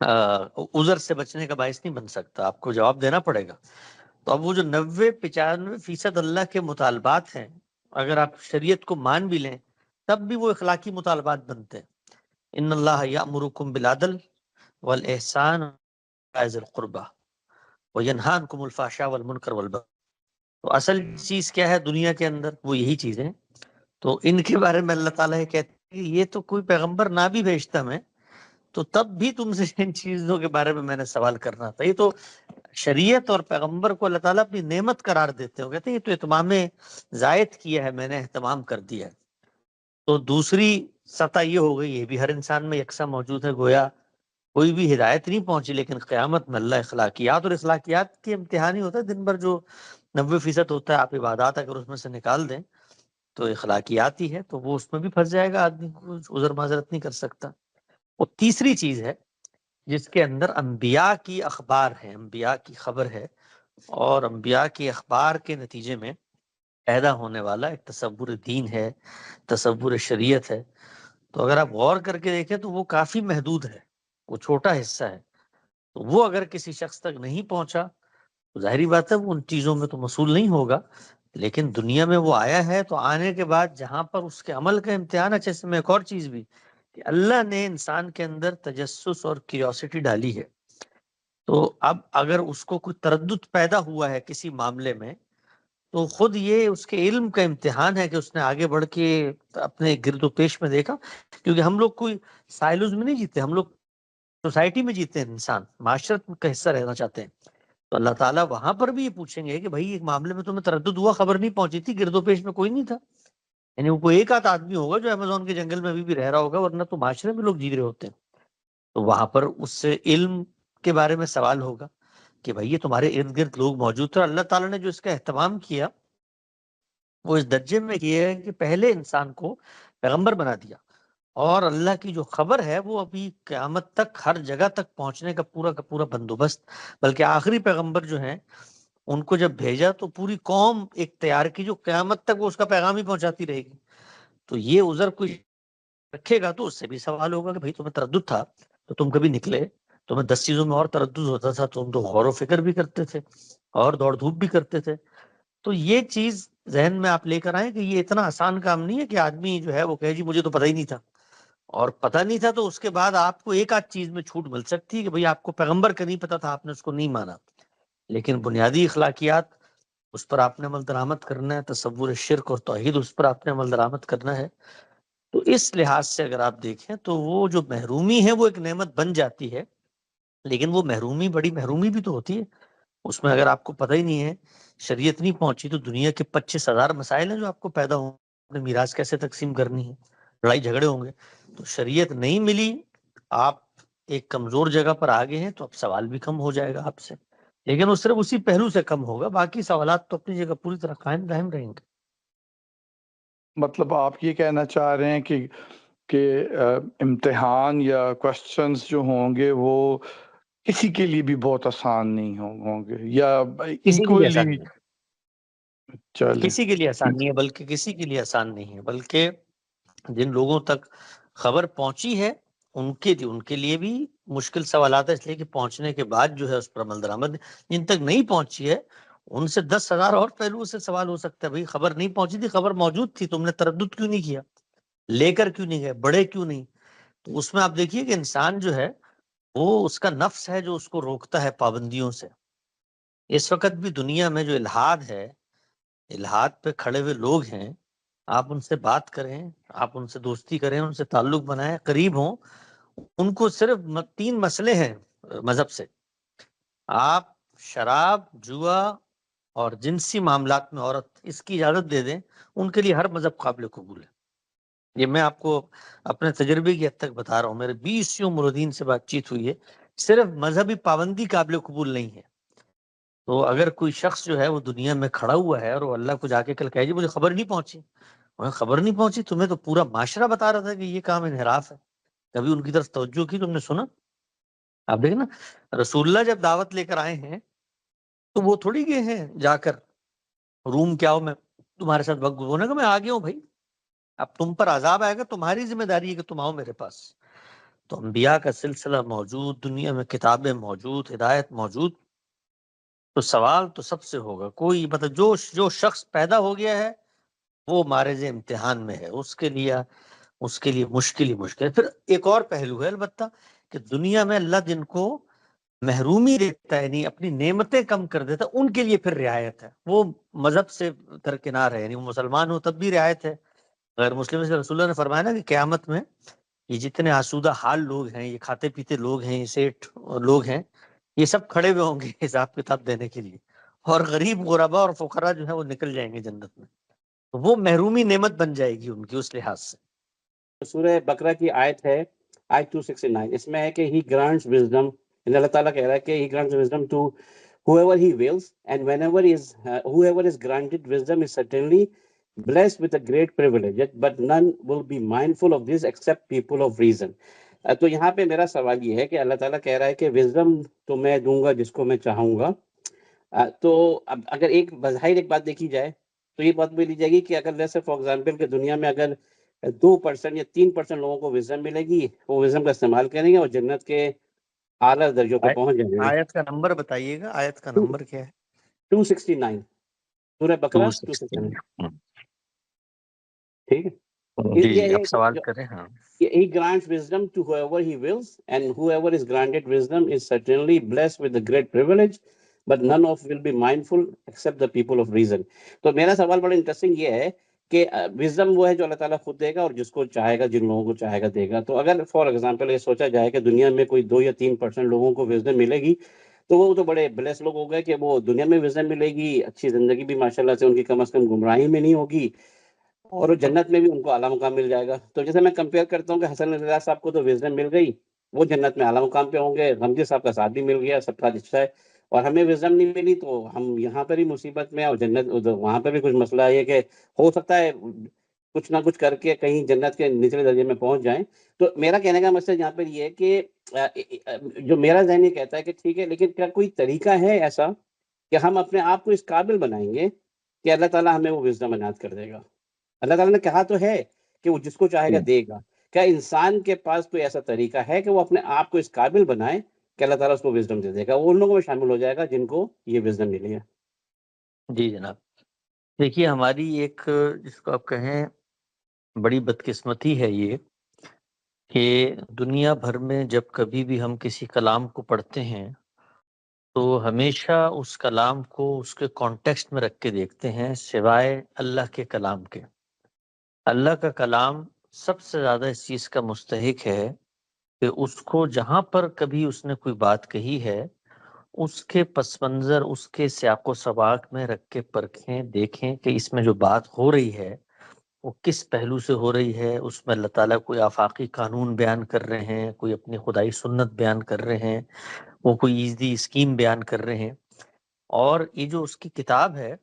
عذر سے بچنے کا باعث نہیں بن سکتا، آپ کو جواب دینا پڑے گا۔ تو اب وہ جو 90-95% اللہ کے مطالبات ہیں، اگر آپ شریعت کو مان بھی لیں تب بھی وہ اخلاقی مطالبات بنتے ہیں۔ ان اللہ یأمرکم بالعدل والاحسان وایذی القربى وینہی عنکم الفحشاء والمنکر والبغی۔ تو اصل چیز کیا ہے دنیا کے اندر؟ وہ یہی چیزیں۔ تو ان کے بارے میں اللہ تعالیٰ یہ کہتے ہیں کہ یہ تو کوئی پیغمبر نہ بھی بھیجتا میں تو تب بھی تم سے ان چیزوں کے بارے میں میں نے سوال کرنا تھا. یہ تو شریعت اور پیغمبر کو اللہ تعالیٰ اپنی نعمت قرار دیتے ہو, کہتے ہیں یہ تو اہتمام زائد کیا ہے, میں نے اہتمام کر دیا ہے. تو دوسری سطح یہ ہو گئی, یہ بھی ہر انسان میں یکساں موجود ہے, گویا کوئی بھی ہدایت نہیں پہنچی, لیکن قیامت میں اللہ اخلاقیات اور اخلاقیات کے امتحان ہی ہوتا ہے. دن بھر جو 90% ہوتا ہے آپ عبادات اگر اس میں سے نکال دیں تو اخلاقیات ہی ہے, تو وہ اس میں بھی پھنس جائے گا, آدمی کو عذر معذرت نہیں کر سکتا. اور تیسری چیز ہے جس کے اندر انبیاء کی اخبار ہے, انبیاء کی خبر ہے, اور انبیاء کی اخبار کے نتیجے میں پیدا ہونے والا ایک تصور دین ہے, تصور شریعت ہے. تو اگر آپ غور کر کے دیکھیں تو وہ کافی محدود ہے, وہ چھوٹا حصہ ہے. تو وہ اگر کسی شخص تک نہیں پہنچا تو ظاہری بات ہے وہ ان چیزوں میں تو موصول نہیں ہوگا. لیکن دنیا میں وہ آیا ہے, تو آنے کے بعد جہاں پر اس کے عمل کا امتحان ہے. جیسے میں ایک اور چیز بھی, کہ اللہ نے انسان کے اندر تجسس اور کیوریوسٹی ڈالی ہے, تو اب اگر اس کو کوئی تردد پیدا ہوا ہے کسی معاملے میں, تو خود یہ اس کے علم کا امتحان ہے کہ اس نے آگے بڑھ کے اپنے گرد و پیش میں دیکھا. کیونکہ ہم لوگ کوئی سائلوز میں نہیں جیتے, ہم لوگ سوسائٹی میں جیتے ہیں, انسان معاشرت کا حصہ رہنا چاہتے ہیں. تو اللہ تعالیٰ وہاں پر بھی یہ پوچھیں گے کہ بھائی ایک معاملے میں تمہیں تردد ہوا, خبر نہیں پہنچی تھی, گرد و پیش میں کوئی نہیں تھا. یعنی وہ کوئی ایک آدھ آدمی ہوگا جو امیزون کے جنگل میں ابھی بھی رہ رہا ہوگا, ورنہ تو معاشرے میں لوگ جی رہے ہوتے ہیں. تو وہاں پر اس سے علم کے بارے میں سوال ہوگا کہ بھائی یہ تمہارے ارد گرد لوگ موجود تھے, اور اللہ تعالیٰ نے جو اس کا اہتمام کیا وہ اس درجے میں کیا ہے کہ پہلے انسان کو پیغمبر بنا دیا, اور اللہ کی جو خبر ہے وہ ابھی قیامت تک ہر جگہ تک پہنچنے کا پورا بندوبست, بلکہ آخری پیغمبر جو ہیں ان کو جب بھیجا تو پوری قوم ایک تیار کی جو قیامت تک وہ اس کا پیغام ہی پہنچاتی رہے گی. تو یہ عذر کوئی رکھے گا تو اس سے بھی سوال ہوگا کہ بھائی تمہیں تردد تھا تو تم کبھی نکلے, تمہیں 10 چیزوں میں اور تردد ہوتا تھا, تم تو غور و فکر بھی کرتے تھے اور دوڑ دھوپ بھی کرتے تھے. تو یہ چیز ذہن میں آپ لے کر آئیں کہ یہ اتنا آسان کام نہیں ہے کہ آدمی جو ہے وہ کہے جی مجھے تو پتہ ہی نہیں تھا, اور پتہ نہیں تھا تو اس کے بعد آپ کو ایک آدھ چیز میں چھوٹ مل سکتی ہے کہ بھئی آپ کو پیغمبر کا نہیں پتا تھا, آپ نے اس کو نہیں مانا, لیکن بنیادی اخلاقیات اس پر آپ نے عمل درآمد کرنا ہے, تصور شرک اور توحید اس پر آپ نے عمل درآمد کرنا ہے. تو اس لحاظ سے اگر آپ دیکھیں تو وہ جو محرومی ہے وہ ایک نعمت بن جاتی ہے, لیکن وہ محرومی بڑی محرومی بھی تو ہوتی ہے. اس میں اگر آپ کو پتہ ہی نہیں ہے, شریعت نہیں پہنچی, تو دنیا کے 25,000 مسائل ہیں جو آپ کو پیدا ہوں, اپنے میراث کیسے تقسیم کرنی ہے, لڑائی جھگڑے ہوں گے. تو شریعت نہیں ملی, آپ ایک کمزور جگہ پر آگے ہیں, تو اب سوال بھی کم ہو جائے گا آپ سے, لیکن وہ صرف اسی پہلو سے کم ہوگا, باقی سوالات تو اپنی جگہ پوری طرح قائم رہیں گے. مطلب آپ یہ کہنا چاہ رہے ہیں کہ امتحان یا کوشچنز جو ہوں گے وہ کسی کے لیے بھی بہت آسان نہیں ہوں گے, یا کسی کے لیے آسان ایکولی؟ نہیں, چلے کسی کے لیے آسان نہیں ہے, بلکہ کسی کے لیے آسان نہیں ہے, بلکہ جن لوگوں تک خبر پہنچی ہے ان کے لیے بھی مشکل سوالات ہے, اس لیے کہ پہنچنے کے بعد جو ہے اس پر عمل درآمد. جن تک نہیں پہنچی ہے ان سے 10,000 اور پہلوؤں سے سوال ہو سکتا ہے. بھائی خبر نہیں پہنچی تھی, خبر موجود تھی, تم نے تردد کیوں نہیں کیا, لے کر کیوں نہیں گئے, بڑے کیوں نہیں. تو اس میں آپ دیکھیے کہ انسان جو ہے وہ اس کا نفس ہے جو اس کو روکتا ہے پابندیوں سے. اس وقت بھی دنیا میں جو الحاد ہے, الحاد پہ کھڑے ہوئے لوگ ہیں, آپ ان سے بات کریں, آپ ان سے دوستی کریں, ان سے تعلق بنائیں, قریب ہوں, ان کو صرف 3 مسئلے ہیں مذہب سے. آپ شراب, جوا اور جنسی معاملات میں عورت, اس کی اجازت دے دیں, ان کے لیے ہر مذہب قابل قبول ہے. یہ میں آپ کو اپنے تجربے کی حد تک بتا رہا ہوں, میرے 20 مردین سے بات چیت ہوئی ہے, صرف مذہبی پابندی قابل قبول نہیں ہے. تو اگر کوئی شخص جو ہے وہ دنیا میں کھڑا ہوا ہے اور وہ اللہ کو جا کے کل کہے جی مجھے خبر نہیں پہنچی, خبر نہیں پہنچی, تمہیں تو پورا معاشرہ بتا رہا تھا کہ یہ کام انحراف ہے, کبھی ان کی طرف توجہ کی, تم نے سنا؟ آپ دیکھیں نا, رسول اللہ جب دعوت لے کر آئے ہیں تو وہ تھوڑی گئے ہیں جا کر روم کیا ہو میں تمہارے ساتھ وقت گزارنے کا, میں آ گیا ہوں بھائی, اب تم پر عذاب آئے گا, تمہاری ذمہ داری ہے کہ تم آؤ میرے پاس. تو انبیاء کا سلسلہ موجود, دنیا میں کتابیں موجود, ہدایت موجود. تو سوال تو سب سے ہوگا, کوئی مطلب جو شخص پیدا ہو گیا ہے وہ مارز امتحان میں ہے, اس کے لیے مشکل ہی مشکل ہے. پھر ایک اور پہلو ہے البتہ کہ دنیا میں اللہ جن کو محرومی دیتا ہے, نہیں اپنی نعمتیں کم کر دیتا, ان کے لیے پھر رعایت ہے. وہ مذہب سے درکنار ہے, یعنی وہ مسلمان ہو تب بھی رعایت ہے, غیر مسلم سے. رسول اللہ نے فرمایا نا کہ قیامت میں یہ جتنے آسودہ حال لوگ ہیں، یہ کھاتے پیتے لوگ ہیں، یہ سیٹ لوگ ہیں، یہ سب کھڑے ہوئے ہوں گے حساب کتاب دینے کے لیے، اور غریب غربا اور فقراء جو ہے وہ نکل جائیں گے جنت میں. وہ محرومی نعمت بن جائے گی ان کی اس لحاظ سے. سورہ بقرہ کی آیت ہے آیت 269. اس میں ہے کہ ہی گرانٹس وزڈم، اللہ تعالیٰ کہہ رہا ہے کہ he grants wisdom to whoever he wills, and whoever is granted wisdom is certainly blessed with a great privilege, but none will be mindful of this except people of reason. تو یہاں پہ میرا سوال یہ ہے کہ اللہ تعالیٰ کہہ رہا ہے کہ وزڈم تو میں دوں گا جس کو میں چاہوں گا. تو اب اگر ایک بظاہر ایک بات دیکھی جائے تو یہ بات بھی لی جائے گی کہ اگر جیسے فار ایگزامپل کہ دنیا میں اگر 2% یا 3% لوگوں کو وزڈم ملے گی، وہ وزڈم کا استعمال کریں گے اور جنت کے اعلیٰ درجوں پہ پہنچ جائیں گے. آیت کا نمبر بتائیے گا، آیت کا نمبر کیا ہے؟ 269 سورہ بقرہ 269. 269. ٹھیک ہے. جی جی، یہ آپ سوال کریں. ہاں، He grants wisdom to whoever he wills, and whoever is granted wisdom is certainly blessed with the great privilege, but none of will be mindful except the people of reason. تو میرا سوال بڑا انٹرسٹنگ یہ ہے کہ wisdom وہ ہے جو اللہ تعالیٰ خود دے گا اور جس کو چاہے گا، جن لوگوں کو چاہے گا دے گا. تو اگر فار ایگزامپل یہ سوچا جائے کہ دنیا میں کوئی 2 یا 3% لوگوں کو وزڈم ملے گی، تو وہ تو بڑے بلیس لوگ ہو گئے کہ وہ دنیا میں وزڈم ملے گی، اچھی زندگی بھی ماشاءاللہ سے ان کی کم از کم گمراہی میں نہیں ہوگی، اور جنت میں بھی ان کو اعلیٰ مقام مل جائے گا. تو جیسے میں کمپیئر کرتا ہوں کہ حسن رضا صاحب کو تو وزڈم مل گئی، وہ جنت میں اعلیٰ مقام پہ ہوں گے، غمزی صاحب کا ساتھ بھی مل گیا، سب کا اچھا ہے، اور ہمیں وزڈم نہیں ملی تو ہم یہاں پر ہی مصیبت میں، اور جنت وہاں پہ بھی کچھ مسئلہ ہے کہ ہو سکتا ہے کچھ نہ کچھ کر کے کہیں جنت کے نچلے درجے میں پہنچ جائیں. تو میرا کہنے کا مقصد یہاں پر یہ ہے کہ جو میرا ذہن یہ کہتا ہے کہ ٹھیک ہے، لیکن کیا کوئی طریقہ ہے ایسا کہ ہم اپنے آپ کو اس قابل بنائیں گے کہ اللہ تعالیٰ ہمیں وہ وزڈم عنایت کر دے گا؟ اللہ تعالیٰ نے کہا تو ہے کہ وہ جس کو چاہے گا دے گا. کیا انسان کے پاس کوئی ایسا طریقہ ہے کہ وہ اپنے آپ کو اس قابل بنائے کہ اللہ تعالیٰ اس کو وزڈم دے دے گا؟ وہ ان لوگوں میں شامل ہو جائے گا جن کو یہ وزڈم ملی ہے. جی جناب. دیکھیے، ہماری ایک جس کو آپ کہیں بڑی بدقسمتی ہے یہ کہ دنیا بھر میں جب کبھی بھی ہم کسی کلام کو پڑھتے ہیں تو ہمیشہ اس کلام کو اس کے کانٹیکسٹ میں رکھ کے دیکھتے ہیں، سوائے اللہ کے کلام کے. اللہ کا کلام سب سے زیادہ اس چیز کا مستحق ہے کہ اس کو جہاں پر کبھی اس نے کوئی بات کہی ہے، اس کے پس منظر، اس کے سیاق و سباق میں رکھ کے پرکھیں، دیکھیں کہ اس میں جو بات ہو رہی ہے وہ کس پہلو سے ہو رہی ہے. اس میں اللہ تعالیٰ کوئی آفاقی قانون بیان کر رہے ہیں، کوئی اپنی خدائی سنت بیان کر رہے ہیں، وہ کوئی ایزی اسکیم بیان کر رہے ہیں. اور یہ جو اس کی کتاب ہے،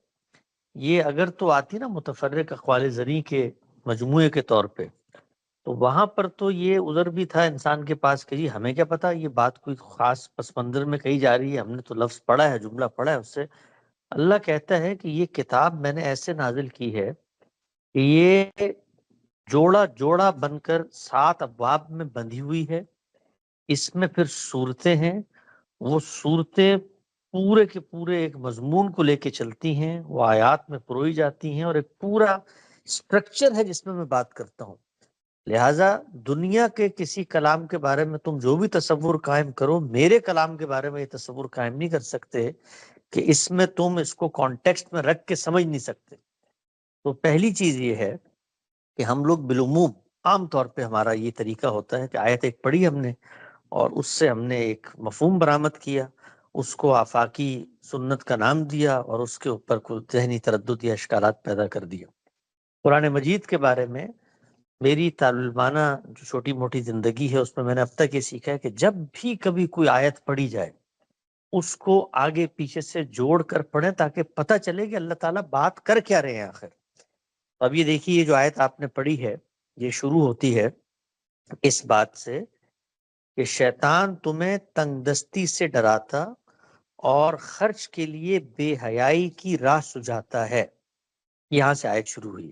یہ اگر تو آتی نا متفرق اقوال زرعی کے مجموعے کے طور پہ، تو وہاں پر تو یہ عذر بھی تھا انسان کے پاس کہ جی ہمیں کیا پتا یہ بات کوئی خاص پس منظر میں کہی جا رہی ہے، ہم نے تو لفظ پڑھا ہے، جملہ پڑھا ہے اس سے. اللہ کہتا ہے کہ یہ کتاب میں نے ایسے نازل کی ہے کہ یہ جوڑا جوڑا بن کر 7 ابواب میں بندھی ہوئی ہے. اس میں پھر صورتیں ہیں، وہ صورتیں پورے کے پورے ایک مضمون کو لے کے چلتی ہیں، وہ آیات میں پروئی جاتی ہیں، اور ایک پورا سٹرکچر ہے جس میں میں بات کرتا ہوں. لہٰذا دنیا کے کسی کلام کے بارے میں تم جو بھی تصور قائم کرو، میرے کلام کے بارے میں یہ تصور قائم نہیں کر سکتے کہ اس میں تم اس کو کانٹیکسٹ میں رکھ کے سمجھ نہیں سکتے. تو پہلی چیز یہ ہے کہ ہم لوگ بالعموم عام طور پہ ہمارا یہ طریقہ ہوتا ہے کہ آیت ایک پڑھی ہم نے اور اس سے ہم نے ایک مفہوم برآمد کیا، اس کو آفاقی سنت کا نام دیا اور اس کے اوپر کوئی ذہنی تردد یا اشکالات پیدا کر دیا. قرآن مجید کے بارے میں میری طالب علمانہ جو چھوٹی موٹی زندگی ہے اس میں میں نے اب تک یہ سیکھا ہے کہ جب بھی کبھی کوئی آیت پڑھی جائے اس کو آگے پیچھے سے جوڑ کر پڑھیں تاکہ پتہ چلے کہ اللہ تعالیٰ بات کر کیا رہے ہیں آخر. اب یہ دیکھیے، یہ جو آیت آپ نے پڑھی ہے یہ شروع ہوتی ہے اس بات سے کہ شیطان تمہیں تنگ دستی سے ڈراتا اور خرچ کے لیے بے حیائی کی راہ سجاتا ہے. یہاں سے آیت شروع ہوئی.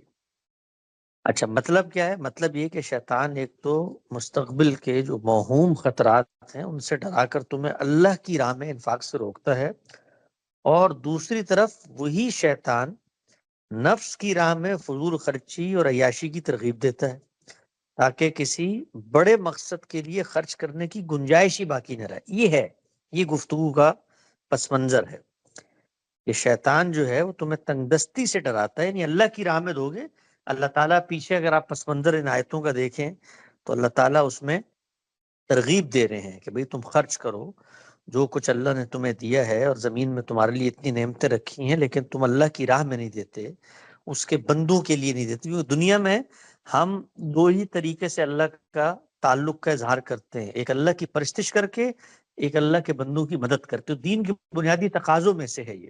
اچھا، مطلب کیا ہے؟ مطلب یہ کہ شیطان ایک تو مستقبل کے جو موہوم خطرات ہیں ان سے ڈرا کر تمہیں اللہ کی راہ میں انفاق سے روکتا ہے، اور دوسری طرف وہی شیطان نفس کی راہ میں فضول خرچی اور عیاشی کی ترغیب دیتا ہے تاکہ کسی بڑے مقصد کے لیے خرچ کرنے کی گنجائش ہی باقی نہ رہے. یہ گفتگو کا پس منظر ہے کہ شیطان جو ہے وہ تمہیں تنگ دستی سے ڈراتا ہے، یعنی اللہ کی راہ میں دو گے. اللہ تعالیٰ پیچھے اگر آپ پس منظر ان آیتوں کا دیکھیں تو اللہ تعالیٰ اس میں ترغیب دے رہے ہیں کہ بھئی تم خرچ کرو جو کچھ اللہ نے تمہیں دیا ہے، اور زمین میں تمہارے لیے اتنی نعمتیں رکھی ہیں، لیکن تم اللہ کی راہ میں نہیں دیتے، اس کے بندوں کے لیے نہیں دیتے. کیونکہ دنیا میں ہم دو ہی طریقے سے اللہ کا تعلق کا اظہار کرتے ہیں، ایک اللہ کی پرستش کر کے، ایک اللہ کے بندوں کی مدد کرتے. دین کے بنیادی تقاضوں میں سے ہے یہ.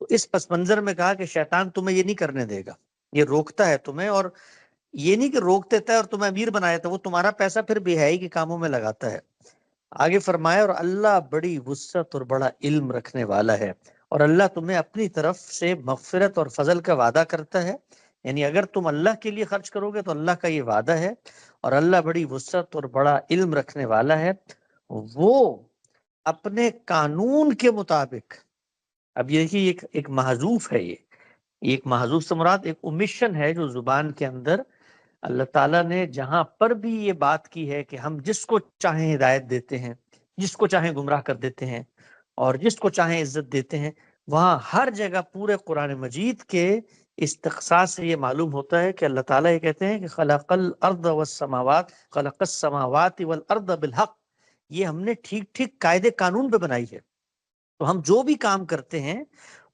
تو اس پس منظر میں کہا کہ شیطان تمہیں یہ نہیں کرنے دے گا، یہ روکتا ہے تمہیں، اور یہ نہیں کہ روک دیتا ہے اور تمہیں امیر بنایا تھا، وہ تمہارا پیسہ پھر بے حیائی کے کاموں میں لگاتا ہے. آگے فرمایا اور اللہ بڑی وسعت اور بڑا علم رکھنے والا ہے، اور اللہ تمہیں اپنی طرف سے مغفرت اور فضل کا وعدہ کرتا ہے. یعنی اگر تم اللہ کے لیے خرچ کرو گے تو اللہ کا یہ وعدہ ہے، اور اللہ بڑی وسعت اور بڑا علم رکھنے والا ہے. وہ اپنے قانون کے مطابق، اب یہ دیکھیے ایک محذوف ہے، یہ ایک محذوف سے مراد ایک اومیشن ہے جو زبان کے اندر اللہ تعالیٰ نے جہاں پر بھی یہ بات کی ہے کہ ہم جس کو چاہیں ہدایت دیتے ہیں، جس کو چاہیں گمراہ کر دیتے ہیں، اور جس کو چاہیں عزت دیتے ہیں، وہاں ہر جگہ پورے قرآن مجید کے استقصاء سے یہ معلوم ہوتا ہے کہ اللہ تعالیٰ یہ کہتے ہیں کہ خلق الارض والسماوات، خلق السماوات والارض بالحق، یہ ہم نے ٹھیک ٹھیک قاعدے قانون پہ بنائی ہے. تو ہم جو بھی کام کرتے ہیں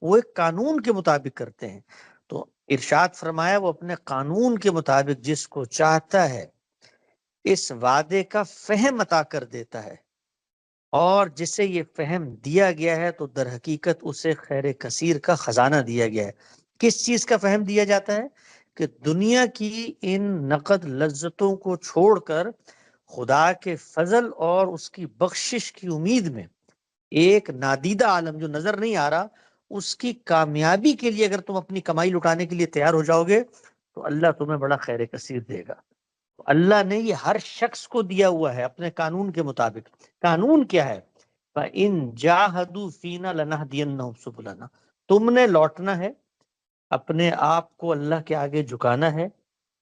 وہ ایک قانون کے مطابق کرتے ہیں. تو ارشاد فرمایا وہ اپنے قانون کے مطابق جس کو چاہتا ہے اس وعدے کا فہم عطا کر دیتا ہے، اور جسے یہ فہم دیا گیا ہے تو در حقیقت اسے خیر کثیر کا خزانہ دیا گیا ہے. کس چیز کا فہم دیا جاتا ہے؟ کہ دنیا کی ان نقد لذتوں کو چھوڑ کر خدا کے فضل اور اس کی بخشش کی امید میں ایک نادیدہ عالم جو نظر نہیں آ رہا، اس کی کامیابی کے لیے اگر تم اپنی کمائی لٹانے کے لیے تیار ہو جاؤ گے تو اللہ تمہیں بڑا خیر کثیر دے گا. تو اللہ نے یہ ہر شخص کو دیا ہوا ہے اپنے قانون کے مطابق. قانون کیا ہے؟ فَإِن جَاهَدُوا فِينَا لَنَهْدِيَنَّهُمْ سُبُلَنَا، تم نے لوٹنا ہے، اپنے آپ کو اللہ کے آگے جھکانا ہے،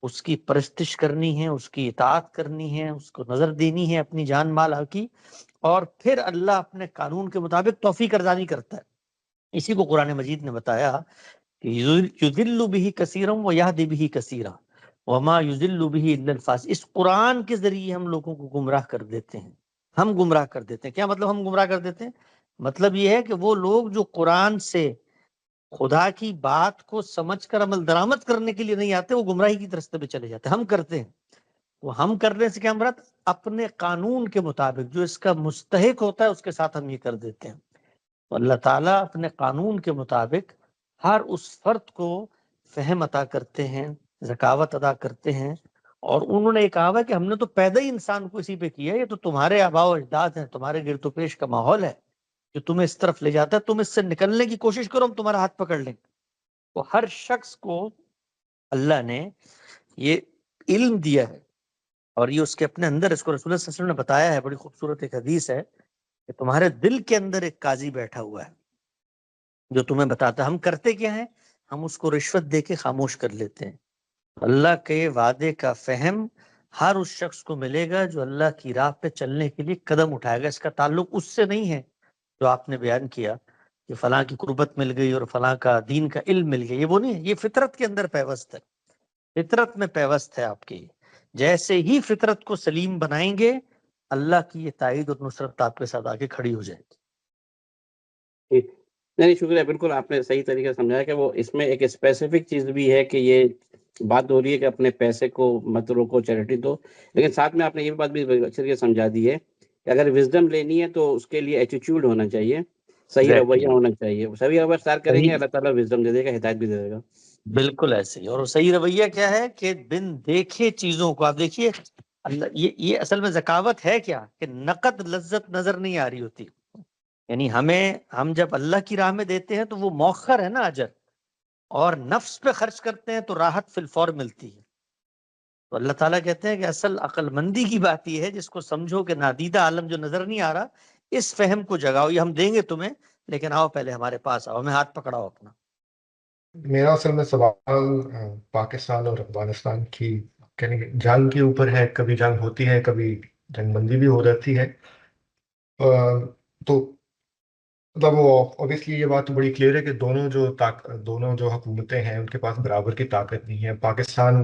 اس کی پرستش کرنی ہے، اس کی اطاعت کرنی ہے، اس کو نظر دینی ہے اپنی جان مال کی، اور پھر اللہ اپنے قانون کے مطابق توفیق ارزانی کرتا ہے. اسی کو قرآن مجید نے بتایا کہ یذل بہ کثیرا ویہدی بہ کثیرا وما یذل بہ الا الفاسقین. اس قرآن کے ذریعے ہم لوگوں کو گمراہ کر دیتے ہیں، ہم گمراہ کر دیتے ہیں. کیا مطلب ہم گمراہ کر دیتے ہیں؟ مطلب یہ ہے کہ وہ لوگ جو قرآن سے خدا کی بات کو سمجھ کر عمل درآمد کرنے کے لیے نہیں آتے، وہ گمراہی کی راستے پہ چلے جاتے ہیں. ہم کرتے ہیں، وہ ہم کرنے سے کیا مراد؟ اپنے قانون کے مطابق جو اس کا مستحق ہوتا ہے اس کے ساتھ ہم یہ کر دیتے ہیں. تو اللہ تعالیٰ اپنے قانون کے مطابق ہر اس فرد کو فہم عطا کرتے ہیں، ذکاوت ادا کرتے ہیں. اور انہوں نے یہ کہا ہے کہ ہم نے تو پیدا ہی انسان کو اسی پہ کیا ہے، یہ تو تمہارے آباء و اجداد ہیں، تمہارے گرد و پیش کا ماحول ہے جو تمہیں اس طرف لے جاتا ہے، تم اس سے نکلنے کی کوشش کرو، ہم تمہارا ہاتھ پکڑ لیں. تو ہر شخص کو اللہ نے یہ علم دیا ہے، اور یہ اس کے اپنے اندر، اس کو رسول اللہ صلی اللہ علیہ وسلم نے بتایا ہے. بڑی خوبصورت ایک حدیث ہے کہ تمہارے دل کے اندر ایک قاضی بیٹھا ہوا ہے جو تمہیں بتاتا ہے. ہم کرتے کیا ہیں؟ ہم اس کو رشوت دے کے خاموش کر لیتے ہیں. اللہ کے وعدے کا فہم ہر اس شخص کو ملے گا جو اللہ کی راہ پہ چلنے کے لیے قدم اٹھائے گا. اس کا تعلق اس سے نہیں ہے جو آپ نے بیان کیا کہ فلاں کی قربت مل گئی اور فلاں کا دین کا علم مل گیا. یہ وہ نہیں ہے، یہ فطرت کے اندر پیوست ہے، فطرت میں پیوست ہے آپ کی. جیسے ہی فطرت کو سلیم بنائیں گے اللہ کی یہ تائید اور نصرت آپ کے ساتھ آگے کھڑی ہو جائے گی. نہیں شکریہ، بالکل آپ نے صحیح طریقے سے سمجھایا کہ وہ اس میں ایک اسپیسیفک چیز بھی ہے کہ یہ بات ہو رہی ہے کہ اپنے پیسے کو مت روکو، چیریٹی دو، لیکن ساتھ میں آپ نے یہ بات بھی اچھے طریقے سے سمجھا دی ہے کہ اگر وزڈم لینی ہے تو اس کے لیے ایٹیٹیوڈ ہونا چاہیے، صحیح رویہ ہونا چاہیے. صحیح رویہ اختیار کریں گے اللہ تعالیٰ وزڈم دے دے گا، ہدایت بھی دے دے گا. بالکل ایسے ہی. اور صحیح رویہ کیا ہے کہ بن دیکھے چیزوں کو آپ دیکھیے. اللہ یہ اصل میں ذکاوت ہے کیا کہ نقد لذت نظر نہیں آ رہی ہوتی. یعنی ہم جب اللہ کی راہ میں دیتے ہیں تو وہ مؤخر ہے نا اجر، اور نفس پہ خرچ کرتے ہیں تو راحت فی الفور ملتی ہے. تو اللہ تعالیٰ کہتے ہیں کہ اصل عقل مندی کی بات یہ ہے جس کو سمجھو کہ نادیدہ عالم جو نظر نہیں آ رہا، اس فہم کو جگاؤ. یہ ہم دیں گے تمہیں، لیکن آؤ پہلے ہمارے پاس آؤ، ہمیں ہاتھ پکڑاؤ اپنا. میرا اصل میں سوال پاکستان اور افغانستان کی جنگ کے اوپر ہے. کبھی جنگ ہوتی ہے، کبھی جنگ بندی بھی ہو جاتی ہے. تو مطلب وہ اوبیسلی یہ بات بڑی کلیئر ہے کہ دونوں جو حکومتیں ہیں ان کے پاس برابر کی طاقت نہیں ہے. پاکستان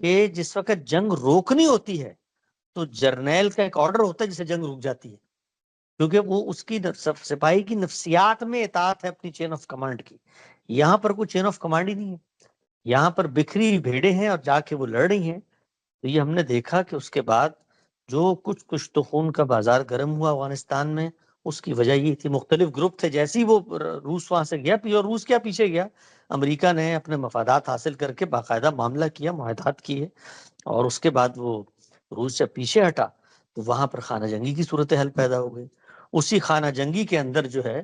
کہ جس وقت جنگ روکنی ہوتی ہے تو جرنیل کا ایک آرڈر ہوتا ہے جسے جنگ رک جاتی ہے، کیونکہ وہ اس کی سپاہی کی نفسیات میں اطاعت ہے اپنی چین آف کمانڈ کی. یہاں پر کوئی چین آف کمانڈ ہی نہیں ہے، یہاں پر بکھری بھیڑیں ہیں اور جا کے وہ لڑ رہی ہیں. تو یہ ہم نے دیکھا کہ اس کے بعد جو کچھ تو خون کا بازار گرم ہوا افغانستان میں، اس کی وجہ یہ تھی مختلف گروپ تھے. جیسے ہی وہ روس وہاں سے گیا، اور روس کیا پیچھے گیا، امریکہ نے اپنے مفادات حاصل کر کے باقاعدہ معاملہ کیا، معاہدات کیے، اور اس کے بعد وہ روس سے پیچھے ہٹا تو وہاں پر خانہ جنگی کی صورتحال پیدا ہو گئی. اسی خانہ جنگی کے اندر جو ہے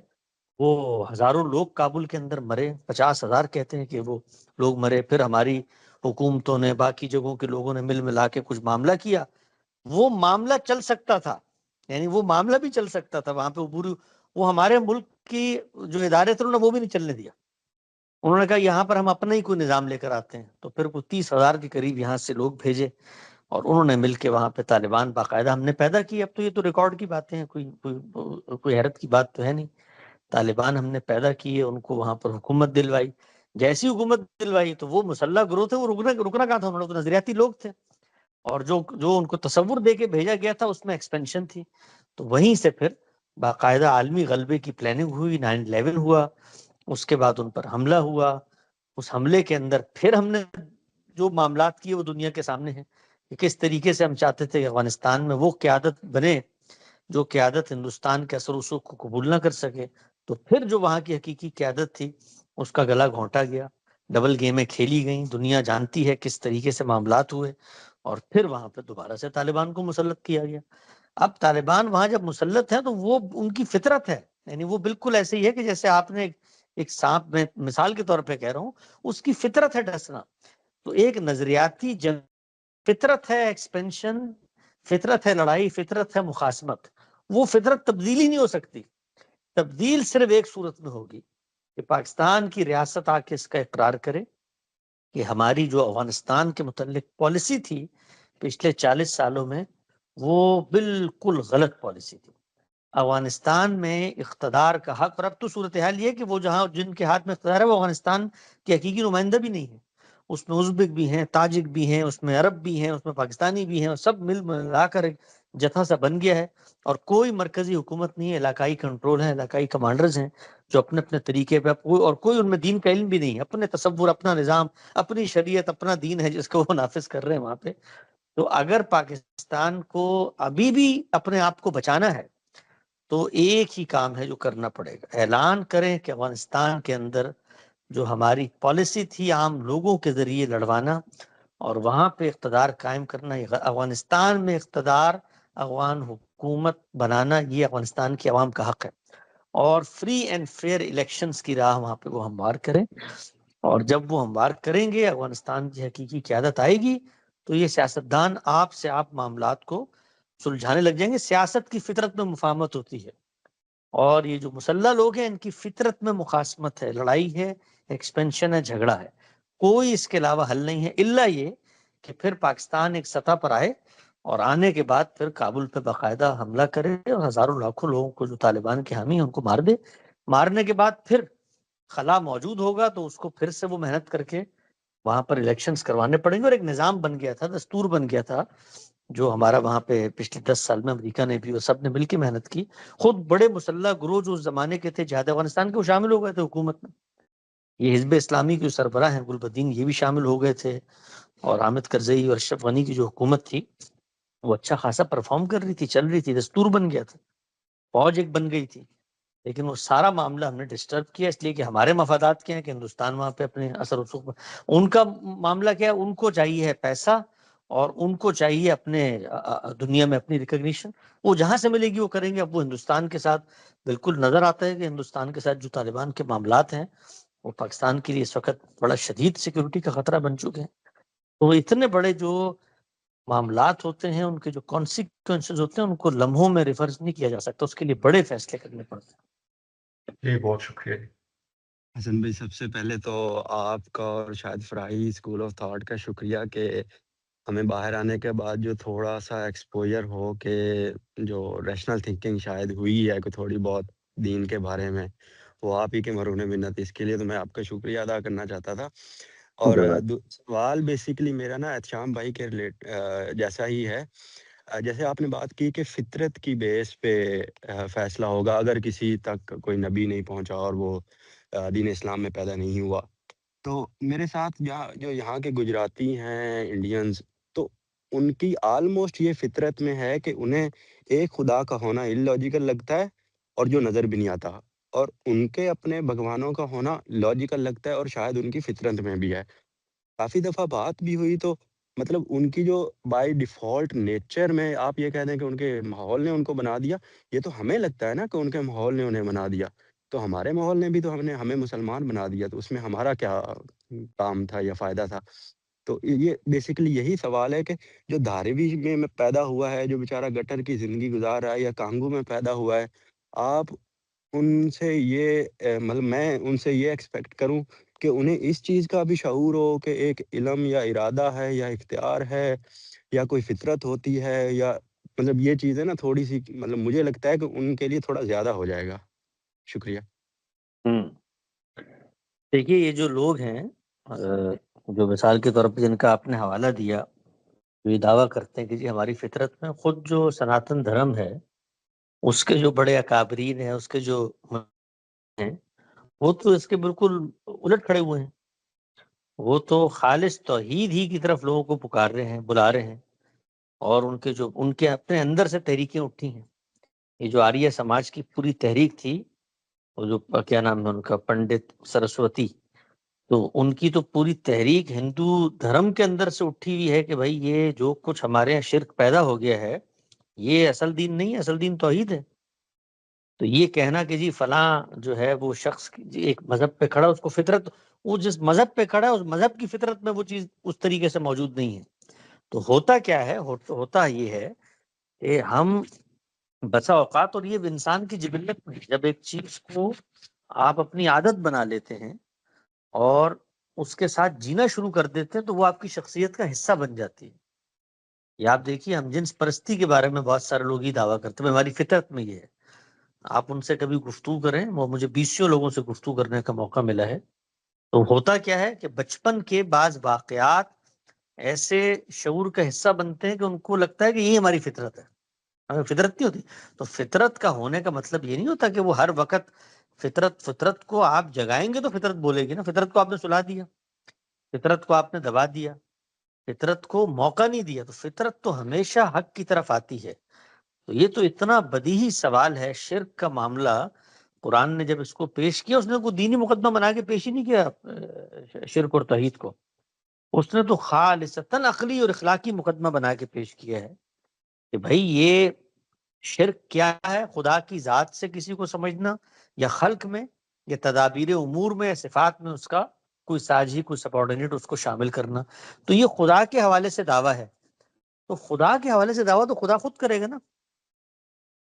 وہ ہزاروں لوگ کابل کے اندر مرے، 50,000 کہتے ہیں کہ وہ لوگ مرے. پھر ہماری حکومتوں نے، باقی جگہوں کے لوگوں نے مل ملا کے کچھ معاملہ کیا. وہ معاملہ چل سکتا تھا، یعنی وہ معاملہ بھی چل سکتا تھا وہاں پہ عبوری. وہ ہمارے ملک کی جو ادارے تھے انہوں نے وہ بھی نہیں چلنے دیا. انہوں نے کہا یہاں پر ہم اپنا ہی کوئی نظام لے کر آتے ہیں. تو پھر کوئی 30,000 کے قریب یہاں سے لوگ بھیجے اور انہوں نے مل کے وہاں پہ طالبان باقاعدہ ہم نے پیدا کی. اب تو یہ تو ریکارڈ کی باتیں ہیں، کوئی حیرت کی بات تو ہے نہیں. طالبان ہم نے پیدا کیے، ان کو وہاں پر حکومت دلوائی. جیسی حکومت دلوائی تو وہ مسلح گروہ تھے، وہ رکنا کہاں تھا، انہوں نے تو نظریاتی لوگ تھے، اور جو ان کو تصور دے کے بھیجا گیا تھا اس میں ایکسپینشن تھی. تو وہیں سے پھر باقاعدہ عالمی غلبے کی پلاننگ ہوئی، 9/11 ہوا، اس کے بعد ان پر حملہ ہوا. اس حملے کے اندر پھر ہم نے جو معاملات کیے وہ دنیا کے سامنے ہیں کہ کس طریقے سے ہم چاہتے تھے کہ افغانستان میں وہ قیادت بنے جو قیادت ہندوستان کے اثر رسوخ کو قبول نہ کر سکے. تو پھر جو وہاں کی حقیقی قیادت تھی اس کا گلا گھونٹا گیا، ڈبل گیمیں کھیلی گئیں. دنیا جانتی ہے کس طریقے سے معاملات ہوئے، اور پھر وہاں پہ دوبارہ سے طالبان کو مسلط کیا گیا. اب طالبان وہاں جب مسلط ہے تو وہ ان کی فطرت ہے، یعنی وہ بالکل ایسے ہی ہے کہ جیسے آپ نے ایک سانپ، میں مثال کے طور پہ کہہ رہا ہوں، اس کی فطرت ہے ڈسنا. تو ایک نظریاتی جنگ فطرت ہے، ایکسپینشن فطرت ہے، لڑائی فطرت ہے، مخاصمت وہ فطرت تبدیلی نہیں ہو سکتی. تبدیل صرف ایک صورت میں ہوگی کہ پاکستان کی ریاست آ کے اس کا اقرار کرے کہ ہماری جو افغانستان کے متعلق پالیسی تھی پچھلے 40 سالوں میں وہ بالکل غلط پالیسی تھی. افغانستان میں اقتدار کا حق، اور اب تو صورتحال یہ کہ وہ جن کے ہاتھ میں اقتدار ہے وہ افغانستان کے حقیقی نمائندہ بھی نہیں ہے. اس میں ازبک بھی ہیں، تاجک بھی ہیں، اس میں عرب بھی ہیں، اس میں پاکستانی بھی ہیں، اور سب مل ملا کر ایک جتھا سا بن گیا ہے. اور کوئی مرکزی حکومت نہیں ہے، علاقائی کنٹرول ہے، علاقائی کمانڈرز ہیں جو اپنے اپنے طریقے پہ، اور کوئی ان میں دین کا علم بھی نہیں ہے، اپنے تصور، اپنا نظام، اپنی شریعت، اپنا دین ہے جس کو وہ نافذ کر رہے ہیں وہاں پہ. تو اگر پاکستان کو ابھی بھی اپنے آپ کو بچانا ہے تو ایک ہی کام ہے جو کرنا پڑے گا، اعلان کریں کہ افغانستان کے اندر جو ہماری پالیسی تھی عام لوگوں کے ذریعے لڑوانا اور وہاں پہ اقتدار قائم کرنا، افغانستان میں اقتدار، افغان حکومت بنانا، یہ افغانستان کی عوام کا حق ہے. اور فری اینڈ فیئر الیکشنز کی راہ وہاں پہ وہ ہموار کریں، اور جب وہ ہموار کریں گے افغانستان کی حقیقی قیادت آئے گی تو یہ سیاستدان آپ سے آپ معاملات کو سلجھانے لگ جائیں گے. سیاست کی فطرت میں مفاہمت ہوتی ہے، اور یہ جو مسلح لوگ ہیں ان کی فطرت میں مخاصمت ہے، لڑائی ہے، ایکسپینشن ہے، جھگڑا ہے. کوئی اس کے علاوہ حل نہیں ہے، الا یہ کہ پھر پاکستان ایک سطح پر آئے اور آنے کے بعد پھر کابل پہ باقاعدہ حملہ کرے اور ہزاروں لاکھوں لوگوں کو جو طالبان کے حامی ہیں ان کو مار دے. مارنے کے بعد پھر خلا موجود ہوگا تو اس کو پھر سے وہ محنت کر کے وہاں پر الیکشنز کروانے پڑیں گے. اور ایک نظام بن گیا تھا، دستور بن گیا تھا جو ہمارا وہاں پہ پچھلے 10 سال میں امریکہ نے بھی اور سب نے مل کے محنت کی. خود بڑے مسلح گروہ جو اس زمانے کے تھے جہاد افغانستان کے وہ شامل ہو گئے تھے حکومت میں. یہ حزب اسلامی کے سربراہ ہیں گلبدین، یہ بھی شامل ہو گئے تھے، اور حامد کرزئی اور اشرف غنی کی جو حکومت تھی وہ اچھا خاصا پرفارم کر رہی تھی، چل رہی تھی، دستور بن گیا تھا، فوج ایک بن گئی تھی. لیکن وہ سارا معاملہ ہم نے ڈسٹرب کیا، اس لیے کہ ہمارے مفادات کیا ہیں کہ ہندوستان وہاں پہ اپنے اثر رسوخ پر، ان کا معاملہ کیا ہے، ان کو چاہیے ہے پیسہ اور ان کو چاہیے اپنے دنیا میں اپنی ریکگنیشن، وہ جہاں سے ملے گی وہ کریں گے. اب وہ ہندوستان کے ساتھ بالکل نظر آتا ہے کہ ہندوستان کے ساتھ جو طالبان کے معاملات ہیں وہ پاکستان کے لیے اس وقت بڑا شدید سیکیورٹی کا خطرہ بن چکے ہیں. تو اتنے بڑے جو معاملات ہوتے ہیں ان کے جو کانسیکوینسز ہوتے ہیں ان کو لمحوں میں ریورس نہیں کیا جا سکتا، اس کے لیے بڑے فیصلے کرنے پڑتے ہیں. جی بہت شکریہ. حسن بھائی، سب سے پہلے تو آپ کا اور شاید فراہی اسکول آف تھاٹ کا شکریہ کہ ہمیں باہر آنے کے بعد جو تھوڑا سا ایکسپوجر ہو کہ جو ریشنل تھنکنگ شاید ہوئی ہے کہ تھوڑی بہت دین کے بارے میں، وہ آپ ہی کے مرہون منت، اس کے لیے تو میں آپ کا شکریہ ادا کرنا چاہتا تھا. اور سوال بیسیکلی میرا نا احتشام بھائی کے جیسا ہی ہے. جیسے آپ نے بات کی کہ فطرت کی بیس پہ فیصلہ ہوگا اگر کسی تک کوئی نبی نہیں پہنچا اور وہ دین اسلام میں پیدا نہیں ہوا. تو میرے ساتھ جو یہاں کے گجراتی ہیں انڈینز، تو ان کی آلموسٹ یہ فطرت میں ہے کہ انہیں ایک خدا کا ہونا اللاجیکل لگتا ہے اور جو نظر بھی نہیں آتا، اور ان کے اپنے بھگوانوں کا ہونا لاجیکل لگتا ہے اور شاید ان کی فطرت میں بھی ہے. کافی دفعہ بات بھی ہوئی تو مطلب ان کی جو بائی ڈیفالٹ نیچر میں آپ یہ کہہ دیں کہ ان کے ماحول نے ان کو بنا دیا، یہ تو ہمیں لگتا ہے نا کہ ان کے ماحول نے انہیں بنا دیا. تو ہمارے ماحول نے بھی تو ہمیں مسلمان بنا دیا، تو اس میں ہمارا کیا کام تھا یا فائدہ تھا؟ تو یہ بیسیکلی یہی سوال ہے کہ جو دھاروی میں پیدا ہوا ہے، جو بیچارہ گٹر کی زندگی گزار رہا ہے، یا کانگو میں پیدا ہوا ہے، آپ ان سے یہ مطلب میں ان سے یہ ایکسپیکٹ کروں کہ انہیں اس چیز کا بھی شعور ہو کہ ایک علم یا ارادہ ہے یا اختیار ہے یا کوئی فطرت ہوتی ہے، یا مطلب یہ چیزیں نا تھوڑی سی مطلب مجھے لگتا ہے کہ ان کے لیے تھوڑا زیادہ ہو جائے گا. شکریہ. دیکھیے یہ جو لوگ ہیں جو مثال کے طور پہ جن کا آپ نے حوالہ دیا، جو یہ دعویٰ کرتے ہیں کہ جی ہماری فطرت میں، خود جو سناتن دھرم ہے اس کے جو بڑے اکابرین ہیں، اس کے جو ہیں، وہ تو اس کے بالکل الٹ کھڑے ہوئے ہیں. وہ تو خالص توحید ہی کی طرف لوگوں کو پکار رہے ہیں، بلا رہے ہیں، اور ان کے اپنے اندر سے تحریکیں اٹھی ہیں. یہ جو آریہ سماج کی پوری تحریک تھی، وہ جو کیا نام ہے ان کا، پنڈت سرسوتی، تو ان کی تو پوری تحریک ہندو دھرم کے اندر سے اٹھی ہوئی ہے کہ بھائی یہ جو کچھ ہمارے یہاں شرک پیدا ہو گیا ہے یہ اصل دین نہیں ہے، اصل دین توحید ہے. تو یہ کہنا کہ جی فلاں جو ہے وہ شخص جی ایک مذہب پہ کھڑا، اس کو فطرت، وہ جس مذہب پہ کھڑا ہے اس مذہب کی فطرت میں وہ چیز اس طریقے سے موجود نہیں ہے. تو ہوتا کیا ہے، ہوتا یہ ہے کہ ہم بسا اوقات، اور یہ انسان کی جبلت میں، جب ایک چیز کو آپ اپنی عادت بنا لیتے ہیں اور اس کے ساتھ جینا شروع کر دیتے ہیں تو وہ آپ کی شخصیت کا حصہ بن جاتی ہے. یہ آپ دیکھیے ہم جنس پرستی کے بارے میں بہت سارے لوگ ہی دعویٰ کرتے ہیں ہماری فطرت میں یہ ہے. آپ ان سے کبھی گفتگو کریں، وہ مجھے 20 لوگوں سے گفتگو کرنے کا موقع ملا ہے. تو ہوتا کیا ہے کہ بچپن کے بعض واقعات ایسے شعور کا حصہ بنتے ہیں کہ ان کو لگتا ہے کہ یہ ہماری فطرت ہے. ہمیں فطرت نہیں ہوتی. تو فطرت کا ہونے کا مطلب یہ نہیں ہوتا کہ وہ ہر وقت فطرت کو آپ جگائیں گے تو فطرت بولے گی نا. فطرت کو آپ نے سلا دیا، فطرت کو آپ نے دبا دیا، فطرت کو موقع نہیں دیا، تو فطرت تو ہمیشہ حق کی طرف آتی ہے. تو یہ تو اتنا بدیہی سوال ہے. شرک کا معاملہ قرآن نے جب اس کو پیش کیا، اس نے کوئی دینی مقدمہ بنا کے پیش ہی نہیں کیا شرک اور توحید کو. اس نے تو خالصتاً عقلی اور اخلاقی مقدمہ بنا کے پیش کیا ہے کہ بھائی یہ شرک کیا ہے، خدا کی ذات سے کسی کو سمجھنا، یا خلق میں، یا تدابیر امور میں، یا صفات میں اس کا کوئی ساجی، کوئی سبارڈینیٹ اس کو شامل کرنا. تو یہ خدا کے حوالے سے دعویٰ ہے. تو خدا کے حوالے سے دعویٰ تو خدا خود کرے گا نا.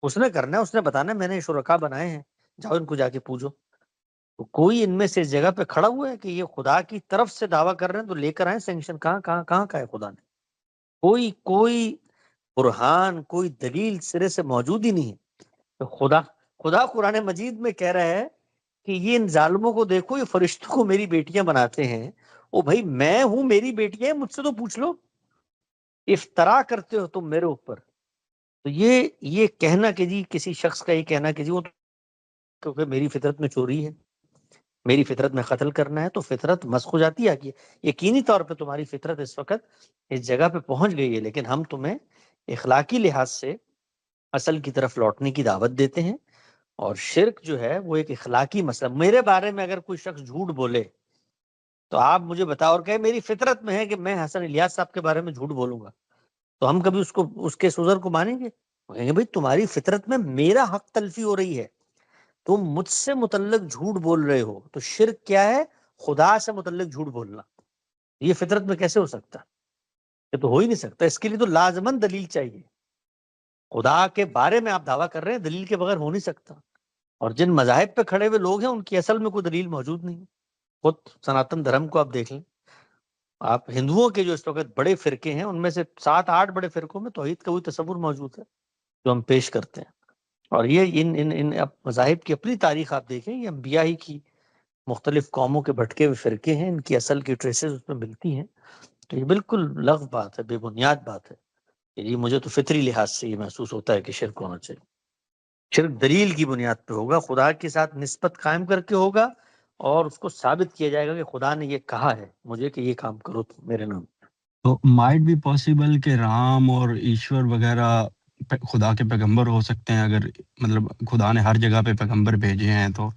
اس نے کرنا ہے، اس نے بتانا ہے میں نے شرکا بنائے ہیں، جاؤ ان کو جا کے پوجو. تو کوئی ان میں سے اس جگہ پہ کھڑا ہوا ہے کہ یہ خدا کی طرف سے دعویٰ کر رہے ہیں تو لے کر آئیں سینکشن. کہاں کا ہے خدا نے؟ کوئی برہان، کوئی دلیل سرے سے موجود ہی نہیں ہے. تو خدا قرآن مجید میں کہہ رہا ہے کہ یہ ان ظالموں کو دیکھو، یہ فرشتوں کو میری بیٹیاں بناتے ہیں. او بھائی میں ہوں، میری بیٹیاں ہیں، مجھ سے تو پوچھ لو. افطرا کرتے ہو تم میرے اوپر. تو یہ کہنا کہ جی کسی شخص کا یہ کہنا کہ جی وہ کیونکہ میری فطرت میں چوری ہے، میری فطرت میں قتل کرنا ہے، تو فطرت مسخ ہو جاتی ہے. یقینی طور پہ تمہاری فطرت اس وقت اس جگہ پہ پہنچ گئی ہے، لیکن ہم تمہیں اخلاقی لحاظ سے اصل کی طرف لوٹنے کی دعوت دیتے ہیں. اور شرک جو ہے وہ ایک اخلاقی مسئلہ. میرے بارے میں اگر کوئی شخص جھوٹ بولے تو آپ مجھے بتاؤ، اور کہے میری فطرت میں ہے کہ میں حسن الیاس صاحب کے بارے میں جھوٹ بولوں گا، تو ہم کبھی اس کے سوزر کو مانیں گے؟ کہیں گے بھائی تمہاری فطرت میں میرا حق تلفی ہو رہی ہے، تم مجھ سے متعلق جھوٹ بول رہے ہو. تو شرک کیا ہے؟ خدا سے متعلق جھوٹ بولنا. یہ فطرت میں کیسے ہو سکتا؟ یہ تو ہو ہی نہیں سکتا. اس کے لیے تو لازماً دلیل چاہیے. خدا کے بارے میں آپ دعویٰ کر رہے ہیں، دلیل کے بغیر ہو نہیں سکتا. اور جن مذاہب پہ کھڑے ہوئے لوگ ہیں ان کی اصل میں کوئی دلیل موجود نہیں. خود سناتن دھرم کو آپ دیکھ لیں. آپ ہندوؤں کے جو اس وقت بڑے فرقے ہیں ان میں سے 7-8 بڑے فرقوں میں توحید کا کوئی تصور موجود ہے جو ہم پیش کرتے ہیں. اور یہ ان مذاہب کی اپنی تاریخ آپ دیکھیں، یہ انبیاء ہی کی مختلف قوموں کے بھٹکے ہوئے فرقے ہیں، ان کی اصل کی ٹریسز اس میں ملتی ہیں. تو یہ بالکل لغو بات ہے، بے بنیاد بات ہے. یہ مجھے تو فطری لحاظ سے یہ محسوس ہوتا ہے کہ شرک ہونا چاہیے. شرک دلیل کی بنیاد پہ ہوگا، خدا کے ساتھ نسبت قائم کر کے ہوگا، اور اس کو ثابت کیا جائے گا کہ خدا نے یہ کہا ہے مجھے کہ یہ کام کرو تم میرے نام. تو مائٹ بھی پاسبل کہ رام اور ایشور وغیرہ خدا کے پیغمبر ہو سکتے ہیں، اگر مطلب خدا نے ہر جگہ پہ پیغمبر بھیجے ہیں تو.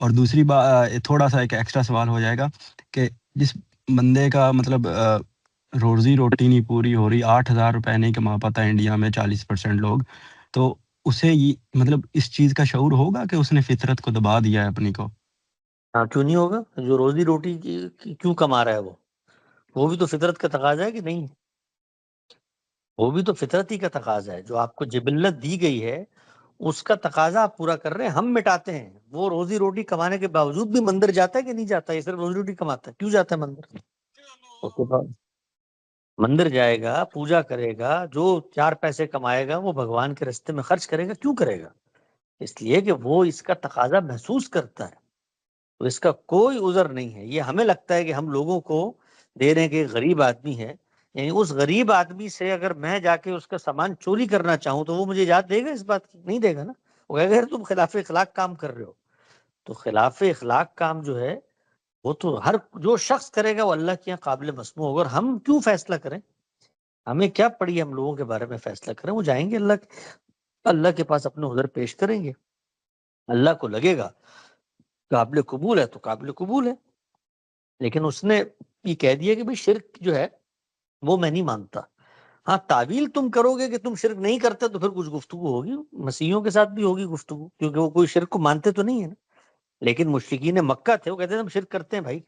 اور دوسری بات تھوڑا سا ایک ایکسٹرا سوال ہو جائے گا کہ جس بندے کا مطلب روزی روٹی نہیں پوری ہو رہی، 8,000 روپے نہیں کما پاتا انڈیا میں 40% لوگ، تو اسے یہ مطلب اس چیز کا شعور ہوگا کہ اس نے فطرت کو دبا دیا ہے اپنی کو؟ ہاں کیوں نہیں ہوگا؟ جو روزی روٹی کیوں کما رہا ہے وہ بھی تو فطرت کا تقاضا ہے کہ نہیں؟ وہ بھی تو فطرت ہی کا تقاضا ہے. جو آپ کو جبلت دی گئی ہے اس کا تقاضا آپ پورا کر رہے ہیں، ہم مٹاتے ہیں. وہ روزی روٹی کمانے کے باوجود بھی مندر جاتا ہے کہ نہیں جاتا؟ یہ صرف روزی روٹی کماتا ہے، کیوں جاتا ہے مندر؟ اس کے بعد مندر جائے گا، پوجا کرے گا، جو 4 پیسے کمائے گا وہ بھگوان کے راستے میں خرچ کرے گا. کیوں کرے گا؟ اس لیے کہ وہ اس کا تقاضا محسوس کرتا ہے. تو اس کا کوئی عذر نہیں ہے. یہ ہمیں لگتا ہے کہ ہم لوگوں کو دے رہے ہیں کہ ایک غریب آدمی ہے، یعنی اس غریب آدمی سے اگر میں جا کے اس کا سامان چوری کرنا چاہوں تو وہ مجھے اجازت دے گا اس بات کی؟ نہیں دے گا نا. وہ کہے گا یار تم خلاف اخلاق کام کر رہے ہو. تو خلاف اخلاق کام جو ہے وہ تو ہر جو شخص کرے گا وہ اللہ کے یہاں قابل مسموع ہوگا. اور ہم کیوں فیصلہ کریں؟ ہمیں کیا پڑی ہم لوگوں کے بارے میں فیصلہ کریں؟ وہ جائیں گے اللہ کے پاس اپنے عذر پیش کریں گے. اللہ کو لگے گا قابل قبول ہے تو قابل قبول ہے. لیکن اس نے یہ کہہ دیا کہ بھئی شرک جو ہے وہ میں نہیں مانتا. ہاں تعویل تم کرو گے کہ تم شرک نہیں کرتے تو پھر کچھ گفتگو ہوگی، مسیحیوں کے ساتھ بھی ہوگی گفتگو، کیونکہ وہ کوئی شرک کو مانتے تو نہیں ہے نا. لیکن مشرکین مکہ تھے، وہ کہتے ہیں ہم شرک کرتے ہیں. بھائی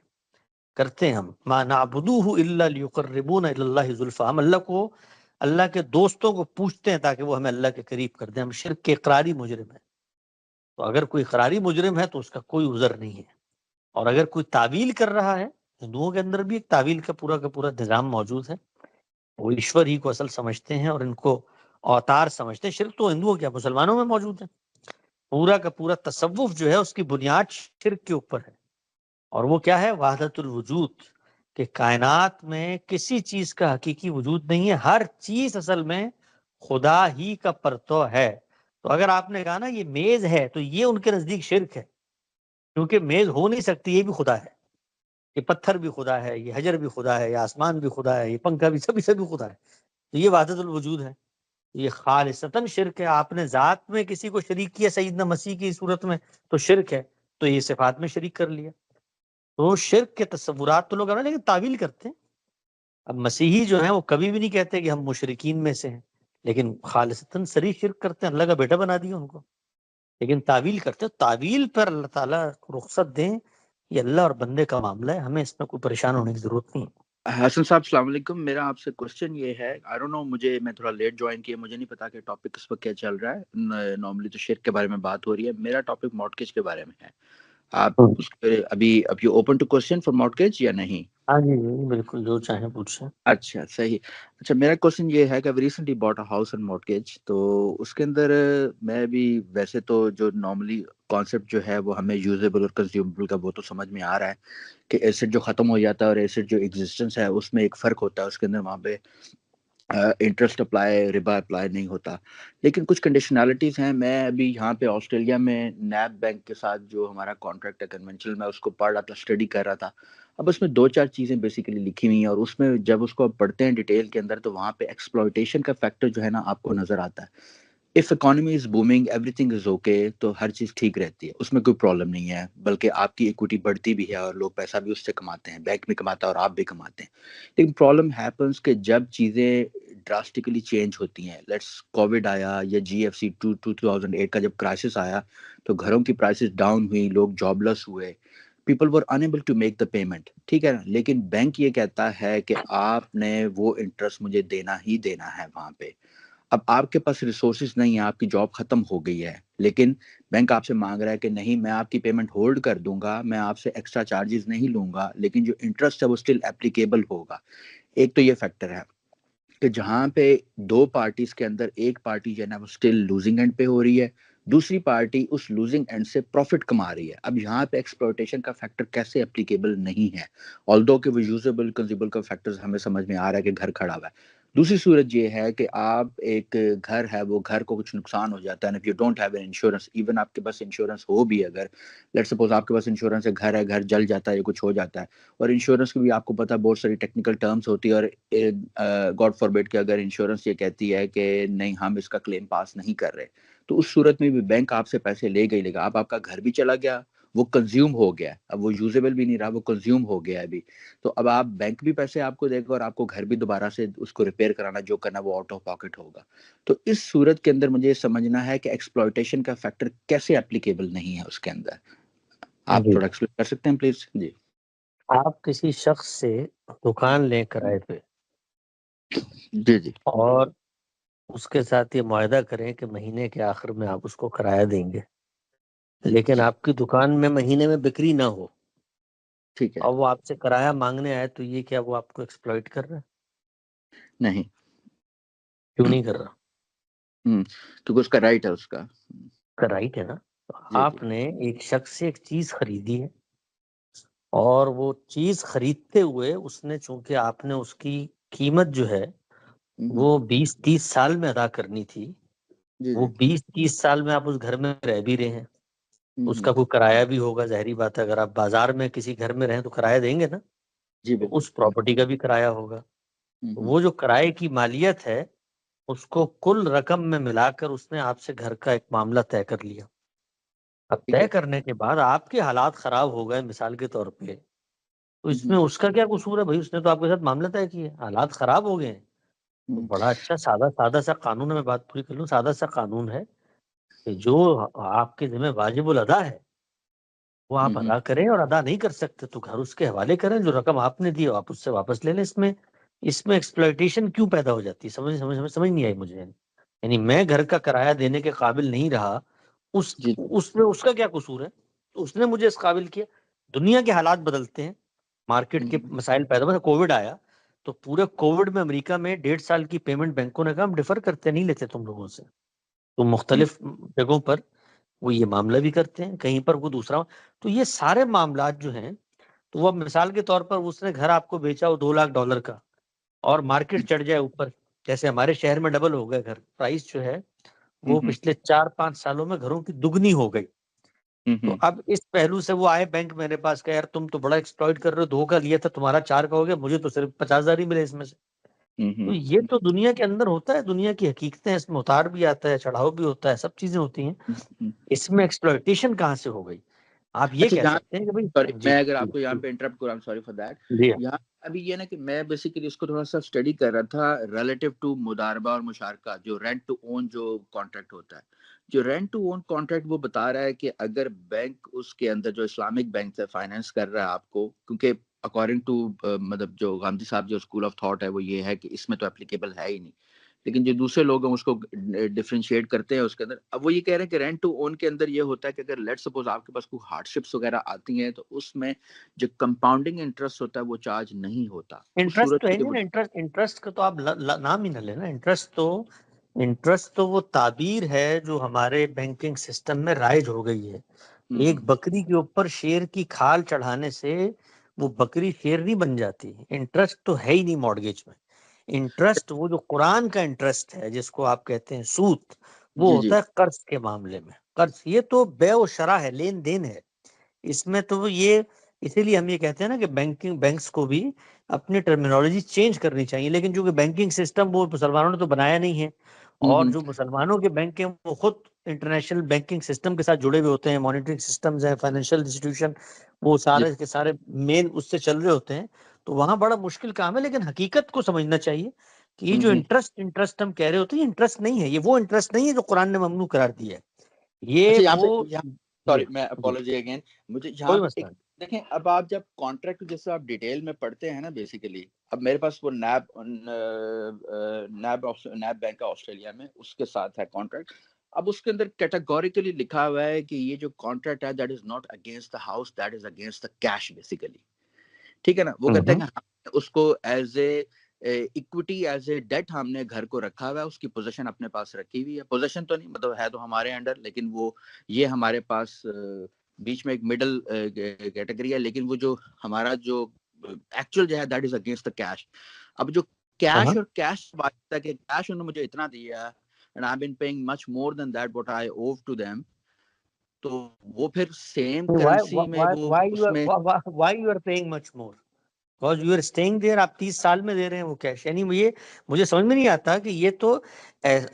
کرتے ہیں، ہم ما نعبدوہ الا لیقربونا الی اللہ زلفی، ہم اللہ کے دوستوں کو پوچھتے ہیں تاکہ وہ ہمیں اللہ کے قریب کر دیں. ہم شرک کے اقراری مجرم ہیں. تو اگر کوئی اقراری مجرم ہے تو اس کا کوئی عذر نہیں ہے. اور اگر کوئی تعویل کر رہا ہے، ہندوؤں کے اندر بھی ایک تعویل کا پورا نظام موجود ہے. وہ ایشور ہی کو اصل سمجھتے ہیں اور ان کو اوتار سمجھتے ہیں. شرک تو ہندوؤں کیا مسلمانوں میں موجود ہے. پورا کا پورا تصوف جو ہے اس کی بنیاد شرک کے اوپر ہے. اور وہ کیا ہے؟ وحدت الوجود، کہ کائنات میں کسی چیز کا حقیقی وجود نہیں ہے، ہر چیز اصل میں خدا ہی کا پرتو ہے. تو اگر آپ نے کہا نا یہ میز ہے تو یہ ان کے نزدیک شرک ہے، کیونکہ میز ہو نہیں سکتی، یہ بھی خدا ہے. یہ پتھر بھی خدا ہے، یہ حجر بھی خدا ہے، یہ آسمان بھی خدا ہے، یہ پنکھا بھی، سبھی خدا ہے. تو یہ وحدت الوجود ہے. یہ خالصتاً شرک ہے. آپ نے ذات میں کسی کو شریک کیا سیدنا مسیح کی صورت میں تو شرک ہے. تو یہ صفات میں شریک کر لیا. تو شرک کے تصورات تو لوگ لیکن تعویل کرتے ہیں. اب مسیحی جو ہیں وہ کبھی بھی نہیں کہتے کہ ہم مشرکین میں سے ہیں، لیکن خالصتاً صریح شرک کرتے ہیں، اللہ کا بیٹا بنا دیا ان کو. لیکن تعویل کرتے ہیں. تعویل پر اللہ تعالیٰ کو رخصت دیں، یہ اللہ اور بندے کا معاملہ ہے، ہمیں اس میں کوئی پریشان ہونے کی ضرورت نہیں. حسن صاحب السلام علیکم. میرا آپ سے کوشچن یہ ہے، آئی ڈونٹ نو، میں تھوڑا لیٹ جوائن کیا، مجھے نہیں پتا کہ ٹاپک اس وقت کیا چل رہا ہے. نارملی تو شرک کے بارے میں بات ہو رہی ہے. میرا ٹاپک مارٹگیج کے بارے میں ہے. آپ اس پہ ابھی you open to question for mortgage یا نہیں؟ ہاں جی بالکل، جو چاہیں پوچھیں. اچھا صحیح. اچھا میرا کوشچن یہ ہے کہ recently bought a house and mortgage, تو اس کے اندر میں بھی ویسے تو جو نارملی کانسیپٹ جو ہے وہ ہمیں یوزیبل اور کنزیومیبل کا وہ تو سمجھ میں آ رہا ہے کہ ایسٹ جو ختم ہو جاتا ہے اور ایسٹ جو ایگزسٹنس ہے اس میں ایک فرق ہوتا ہے. اس کے اندر وہاں پہ انٹرسٹ اپلائی، ربا اپلائی نہیں ہوتا. لیکن کچھ کنڈیشنالٹیز ہیں. میں ابھی یہاں پہ آسٹریلیا میں نیب بینک کے ساتھ جو ہمارا کانٹریکٹ ہے کنونشنل، میں اس کو پڑھ رہا تھا، اسٹڈی کر رہا تھا. اب اس میں 2-4 چیزیں بیسیکلی لکھی ہوئی ہیں، اور اس میں جب اس کو آپ پڑھتے ہیں ڈیٹیل کے اندر تو وہاں پہ ایکسپلوئٹیشن کا فیکٹر جو ہے نا آپ کو نظر آتا ہے. If economy is booming every thing is okay, تو ہر چیز ٹھیک رہتی ہے، اس میں کوئی پرابلم نہیں ہے، بلکہ آپ کی ایکوٹی بڑھتی بھی ہے اور لوگ پیسہ بھی اس سے کماتے ہیں، بینک بھی کماتا ہے اور آپ بھی کماتے ہیں. لیکن پرابلم ہیپنس کہ جب چیزیں ڈراسٹکلی چینج ہوتی ہیں، لیٹس کووڈ آیا یا GFC 2008 کا جب کرائسس آیا تو گھروں کی پرائسز ڈاؤن ہوئی، لوگ جاب لیس ہوئے، people were unable to make the payment, ٹھیک ہے نا. لیکن بینک یہ کہتا ہے کہ آپ نے وہ انٹرسٹ مجھے دینا ہی دینا ہے وہاں پہ. اب آپ کے پاس ریسورسز نہیں ہیں، آپ کی جاب ختم ہو گئی ہے، لیکن بینک آپ سے مانگ رہا ہے کہ نہیں میں آپ کی پیمنٹ ہولڈ کر دوں گا، میں آپ سے ایکسٹرا چارجز نہیں لوں گا، لیکن جو انٹرسٹ ہے وہ اسٹل اپلیکیبل ہوگا. ایک تو یہ فیکٹر ہے کہ جہاں پہ 2 پارٹیز کے اندر ایک پارٹی جو ہے نا وہ اسٹل لوزنگ اینڈ پہ ہو رہی ہے، دوسری پارٹی اس لوزنگ اینڈ سے پروفٹ کما رہی ہے. اب یہاں پہ ایکسپلوٹیشن کا فیکٹر کیسے اپلیکیبل نہیں ہے, آلدو کہ وہ یوزیبل کنزیومبل کا فیکٹرز ہمیں سمجھ میں آ رہا ہے کہ گھر کھڑا ہوا ہے. دوسری صورت یہ ہے کہ آپ ایک گھر ہے, وہ گھر کو کچھ نقصان ہو جاتا ہے, if you don't have an insurance, even آپ کے پاس انشورنس ہو بھی, اگر لیٹس سپوز آپ کے پاس انشورنس ہے, گھر جل جاتا ہے یا کچھ ہو جاتا ہے, اور انشورنس کی بھی آپ کو پتہ بہت ساری ٹیکنیکل ٹرمز ہوتی ہے, اور گاڈ فاربیڈ کہ اگر انشورنس یہ کہتی ہے کہ نہیں ہم اس کا کلیم پاس نہیں کر رہے, تو اس صورت میں بھی بینک آپ سے پیسے لے گا. آپ کا گھر بھی چلا گیا, وہ کنزیوم ہو گیا, اب وہ یوزیبل بھی نہیں رہا, وہ کنزیوم ہو گیا ابھی, تو اب آپ بینک بھی پیسے آپ کو دے گا اور آپ کو گھر بھی دوبارہ سے اس کو ریپیئر کرانا جو کرنا وہ آؤٹ آف پاکٹ ہوگا. تو اس صورت کے اندر مجھے یہ سمجھنا ہے کہ ایکسپلوئٹیشن کا فیکٹر کیسے اپلیکیبل نہیں ہے اس کے اندر. آپ جی تھوڑا ایکسپلین کر سکتے ہیں پلیز؟ جی آپ کسی شخص سے دکان لیں کرائے پہ جی جی اور اس کے ساتھ یہ معاہدہ کریں کہ مہینے کے آخر میں آپ اس کو کرایہ دیں گے, لیکن آپ کی دکان میں مہینے میں بکری نہ ہو ٹھیک ہے. اور وہ آپ سے کرایہ مانگنے آئے, تو یہ کیا وہ آپ کو ایکسپلوئٹ کر رہا ہے؟ نہیں, کیوں نہیں کر رہا؟ کیونکہ اس کا رائٹ ہے, اس کا رائٹ ہے نا. جی جی آپ نے ایک شخص سے ایک چیز خریدی ہے اور وہ چیز خریدتے ہوئے اس نے, چونکہ آپ نے اس کی قیمت جو ہے وہ 20-30 سال میں ادا کرنی تھی, جی وہ جی 20-30 سال میں آپ اس گھر میں رہ بھی رہے ہیں, اس کا کوئی کرایہ بھی ہوگا, ظاہری بات ہے. اگر آپ بازار میں کسی گھر میں رہیں تو کرایہ دیں گے نا, جی تو بالکل. اس پراپرٹی کا بھی کرایہ ہوگا. وہ جو کرائے کی مالیت ہے اس کو کل رقم میں ملا کر اس نے آپ سے گھر کا ایک معاملہ طے کر لیا. اب ٹھیک طے ہے. کرنے کے بعد آپ کے حالات خراب ہو گئے مثال کے طور پہ, تو اس میں اس کا کیا قصور ہے بھائی؟ اس نے تو آپ کے ساتھ معاملہ طے کیا, حالات خراب ہو گئے ہیں. تو بڑا اچھا سادہ سا قانون ہے, میں بات پوری کر لوں, سادہ سا قانون ہے کہ جو آپ کے ذمہ واجب الادا ہے وہ آپ ادا کریں, اور ادا نہیں کر سکتے تو گھر اس کے حوالے کریں, جو رقم آپ نے دی آپ اس سے واپس لے لیں. اس میں ایکسپلوئٹیشن کیوں پیدا ہو جاتی ہے؟ سمجھ نہیں آئی مجھے. یعنی میں گھر کا کرایہ دینے کے قابل نہیں رہا, اس میں اس کا کیا قصور ہے؟ تو اس نے مجھے اس قابل کیا. دنیا کے حالات بدلتے ہیں, مارکیٹ کے مسائل پیدا ہوئے, کووڈ آیا تو پورے کووڈ میں امریکہ میں 1.5 سال کی پیمنٹ بینکوں نے کہا ہم ڈیفر کرتے نہیں لیتے تم لوگوں سے. تو مختلف جگہوں پر وہ یہ معاملہ بھی کرتے ہیں, کہیں پر وہ دوسرا. تو یہ سارے معاملات جو ہیں, تو وہ مثال کے طور پر اس نے گھر آپ کو بیچا وہ $2 لاکھ کا, اور مارکیٹ چڑھ جائے اوپر, جیسے ہمارے شہر میں ڈبل ہو گئے گھر, پرائس جو ہے وہ پچھلے 4-5 سالوں میں گھروں کی دگنی ہو گئی. تو اب اس پہلو سے وہ آئے بینک میرے پاس کہ یار تم تو بڑا ایکسپلوئٹ کر رہے ہو, 2 کا لیا تھا تمہارا 4 کا ہو گیا, مجھے تو صرف 50,000 ہی ملے اس میں سے. تو یہ تو دنیا کے اندر ہوتا ہے, دنیا کی حقیقتیں, اس میں اتار بھی آتا ہے, چڑھاؤ بھی ہوتا ہے, سب چیزیں ہوتی ہیں. اس میں ایکسپلوئٹیشن کہاں سے ہو گئی؟ آپ یہ اچھا کہہ یہاں سکتے ہیں کہ بھائی سوری جی میں اگر جی آپ کو یہاں پہ انٹرپٹ کروں, سوری فار دیٹ. جی یہاں ابھی یہ نا کہ میں بیسیکلی اس کو تھوڑا سا اسٹڈی کر رہا تھا ریلیٹیو ٹو مداربہ اور مشارکہ, جو رینٹ ٹو اون جو کانٹریکٹ ہوتا ہے. جو رینٹ ٹو اون کانٹریکٹ وہ بتا رہا ہے کہ اگر بینک اس کے اندر جو اسلامک بینک سے فائنینس کر رہا ہے آپ کو, کیونکہ اکارڈنگ ٹو مطلب جو گاندھی صاحب جو اسکول آف تھاٹ ہے وہ یہ ہے کہ اس میں تو اپلیکیبل ہے ہی نہیں, لیکن جو دوسرے لوگ ہیں اس کو ڈفرینشیٹ کرتے ہیں اس کے اندر. اب وہ یہ کہہ رہے ہیں کہ رینٹ ٹو اون کے اندر یہ ہوتا ہے کہ اگر لیٹ سپوز آپ کے پاس کوئی ہارڈ شپس وغیرہ آتی ہیں تو اس میں جو کمپاؤنڈنگ انٹرسٹ ہوتا ہے وہ چارج نہیں ہوتا. اس انٹرسٹ تو صورت ہے میں نہیں. انٹرسٹ کا تو آپ نام ہی نہ لینا. انٹرسٹ تو وہ تعبیر ہے جو ہمارے بینکنگ سسٹم میں رائج ہو گئی ہے. ایک بکری کے اوپر شیر کی کھال چڑھانے سے وہ بکری شیر نہیں بن جاتی. انٹرسٹ تو ہے ہی نہیں مارگیج میں. انٹرسٹ وہ جو قرآن کا انٹرسٹ ہے جس کو آپ کہتے ہیں سود, وہ جی ہوتا ہے قرض کے معاملے میں. قرض یہ تو بیع و شرع ہے, لین دین ہے. اس میں تو یہ اسی لیے ہم یہ کہتے ہیں نا کہ بینکس کو بھی اپنی ٹرمینالوجی چینج کرنی چاہیے. لیکن جو کہ بینکنگ سسٹم وہ مسلمانوں نے تو بنایا نہیں ہے, اور جو مسلمانوں کے بینک ہیں وہ خود انٹرنیشنل بینکنگ سسٹم کے ساتھ جڑے ہوئے ہوتے ہیں, مانیٹرنگ سسٹمز ہیں, فائنینشیل انسٹیٹیوشن وہ جی سارے کے سارے مین اس سے چل رہے ہوتے ہیں. تو وہاں بڑا مشکل کام ہے. لیکن حقیقت کو سمجھنا چاہیے کہ یہ جو انٹرسٹ ہم کہہ رہے ہوتے ہیں, یہ انٹرسٹ نہیں ہے. یہ وہ انٹرسٹ نہیں ہے جو قرآن نے ممنوع قرار دیا ہے. یہ اچھا یہاں پہ وہ جی سوری میں جی اپولوجی اگین. مجھے یہاں کوئی پہ مسئلہ ایک دیکھیں, اب آپ جب کانٹریکٹ جیسے آپ ڈیٹیل میں پڑھتے ہیں نا بیسیکلی, اب میرے پاس وہ نیب بینک ہے آسٹریلیا میں, اس کے ساتھ ہے کانٹریکٹ. اب اس کے اندر کیٹاگوریکلی لکھا ہوا ہے کہ یہ جو کانٹریکٹ ہے that is not against the house, that is against the cash basically. ٹھیک ہے نا, وہ کہتے ہیں کہ ہم اس کو as a equity as a debt ہم نے گھر کو رکھا ہوا ہے, اس کی پوزیشن اپنے پاس رکھی ہوئی ہے, پوزیشن تو نہیں مطلب ہے تو ہمارے انڈر, لیکن وہ یہ ہمارے پاس بیچ میں ایک مڈل کیٹیگری ہے, لیکن وہ جو ہمارا جو ایکچوئل جو ہے that is against the cash. اب جو کیش اور کیش بات ہے کہ کیش انہوں نے مجھے اتنا دیا and I've been paying much more than that what I owe to them, تو وہ پھر سیم کرنسی میں وہ اس میں why you are paying much more? Because you are staying there. آپ 30 سال میں دے رہے ہیں وہ کیش. یعنی مجھے سمجھ میں نہیں آتا کہ یہ تو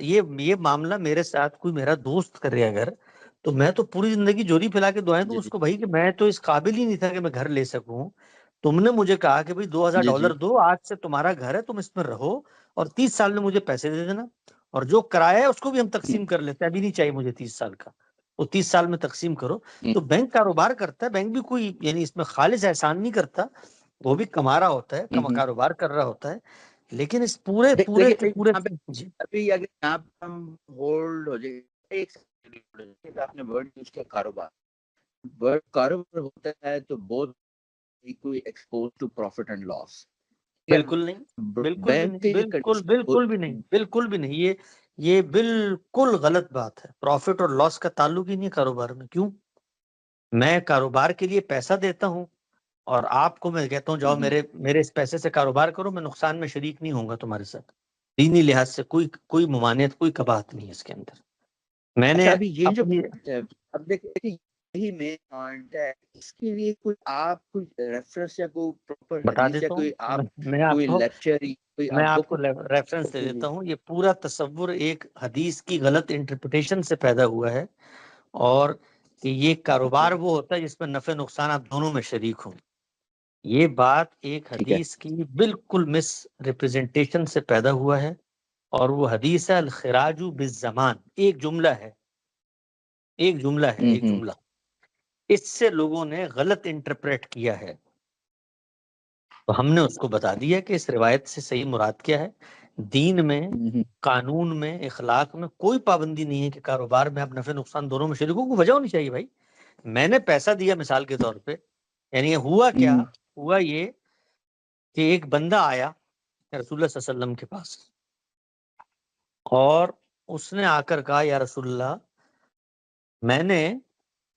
یہ معاملہ میرے ساتھ کوئی میرا دوست کرے اگر, تو میں تو پوری زندگی جوری پھیلا کے دعائیں دوں اس کو بھائی کہ میں تو اس قابل ہی نہیں تھا کہ میں گھر لے سکوں. تم نے مجھے کہا کہ بھائی $2000 دو, آج سے تمہارا گھر ہے, تم اس میں رہو اور 30 سال میں مجھے پیسے دے دینا, اور جو کرایہ ہے اس کو بھی ہم تقسیم کر لیتے ہیں, ابھی نہیں چاہیے مجھے 30 سال کا, وہ 30 سال میں تقسیم کرو. تو بینک کاروبار کرتا ہے, بینک بھی کوئی یعنی اس میں خالص احسان نہیں کرتا, وہ بھی کما رہا ہوتا ہے, کاروبار کر رہا ہوتا ہے, لیکن اس پورے کے پورے ابھی اگر یہاں پہ ہم ہولڈ ہو جائے, ایک آپ نے ورڈ یوز کیا کاروبار, ورڈ کاروبار ہوتا ہے تو بہت کوئی expose to profit and loss. بالکل نہیں, بالکل بھی نہیں, یہ بالکل غلط بات ہے. پروفٹ اور لاس کا تعلق ہی نہیں کاروبار میں. کیوں؟ میں کاروبار کے لیے پیسہ دیتا ہوں اور آپ کو میں کہتا ہوں جاؤ میرے اس پیسے سے کاروبار کرو, میں نقصان میں شریک نہیں ہوں گا تمہارے ساتھ. دینی لحاظ سے کوئی ممانعت, کوئی قباحت نہیں ہے اس کے اندر. میں نے ابھی یہ جو اب دیکھیں یہی مین پوائنٹ ہے, اس کے لیے کوئی آپ کوئی ریفرنس یا کوئی پراپر بتا حدیث یا دیتا کوئی ہوں, آپ میں کوئی لیکچر میں آپ کو ریفرنس دے دیتا ہوں. یہ پورا تصور ایک حدیث کی غلط انٹرپریٹیشن سے پیدا ہوا ہے, اور کہ یہ کاروبار وہ ہوتا ہے جس میں نفع نقصان آپ دونوں میں شریک ہوں. یہ بات ایک حدیث کی بالکل مس ریپریزنٹیشن سے پیدا ہوا ہے, اور وہ حدیث ہے الخراج بالزمان. ایک جملہ ہے, ایک جملہ, اس سے لوگوں نے غلط انٹرپریٹ کیا ہے. تو ہم نے اس کو بتا دیا کہ اس روایت سے صحیح مراد کیا ہے. دین میں, قانون میں, اخلاق میں کوئی پابندی نہیں ہے کہ کاروبار میں آپ نفع نقصان دونوں میں شریک ہو. کوئی وجہ ہونی چاہیے بھائی. میں نے پیسہ دیا مثال کے طور پہ, یعنی ہوا کیا, ہوا یہ کہ ایک بندہ آیا رسول اللہ صلی اللہ علیہ وسلم کے پاس, اور اس نے آ کر کہا یا رسول اللہ, میں نے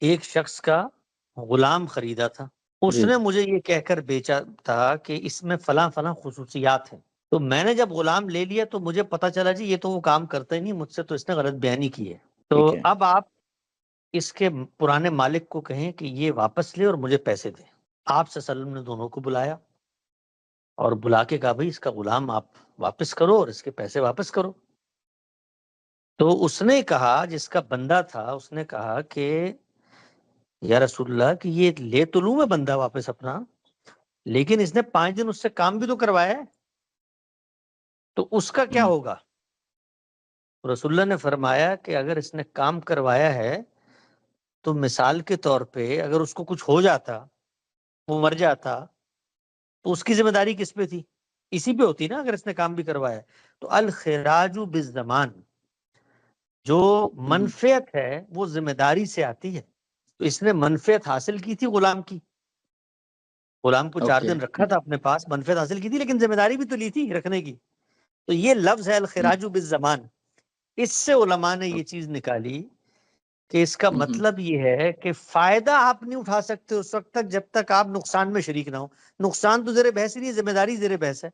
ایک شخص کا غلام خریدا تھا, اس نے مجھے یہ کہہ کر بیچا تھا کہ اس میں فلاں فلاں خصوصیات ہیں. تو میں نے جب غلام لے لیا تو مجھے پتا چلا جی یہ تو وہ کام کرتا ہی نہیں, مجھ سے تو اس نے غلط بیانی کی ہے. تو اب آپ اس کے پرانے مالک کو کہیں کہ یہ واپس لے اور مجھے پیسے دے. آپ صلی اللہ علیہ وسلم نے دونوں کو بلایا اور بلا کے کہا بھائی اس کا غلام آپ واپس کرو اور اس کے پیسے واپس کرو. تو اس نے کہا, جس کا بندہ تھا, اس نے کہا کہ یا رسول اللہ کہ یہ لے تو لوں میں بندہ واپس اپنا, لیکن اس نے 5 دن اس سے کام بھی تو کروایا ہے, تو اس کا کیا ہوگا؟ رسول اللہ نے فرمایا کہ اگر اس نے کام کروایا ہے تو مثال کے طور پہ اگر اس کو کچھ ہو جاتا, وہ مر جاتا, تو اس کی ذمہ داری کس پہ تھی؟ اسی پہ ہوتی نا, اگر اس نے کام بھی کروایا. تو الخراج بالزمان, جو منفعت ہے وہ ذمہ داری سے آتی ہے. تو اس نے منفعت حاصل کی تھی غلام کی, غلام کو 4 دن رکھا تھا اپنے پاس, منفعت حاصل کی تھی, لیکن ذمہ داری بھی تو لی تھی رکھنے کی. تو یہ لفظ ہے الخراج بالزمان. اس سے علماء نے یہ چیز نکالی کہ اس کا مطلب یہ ہے کہ فائدہ آپ نہیں اٹھا سکتے اس وقت تک جب تک آپ نقصان میں شریک نہ ہو. نقصان تو زیر بحث ہی نہیں, ذمہ داری زیر بحث ہے.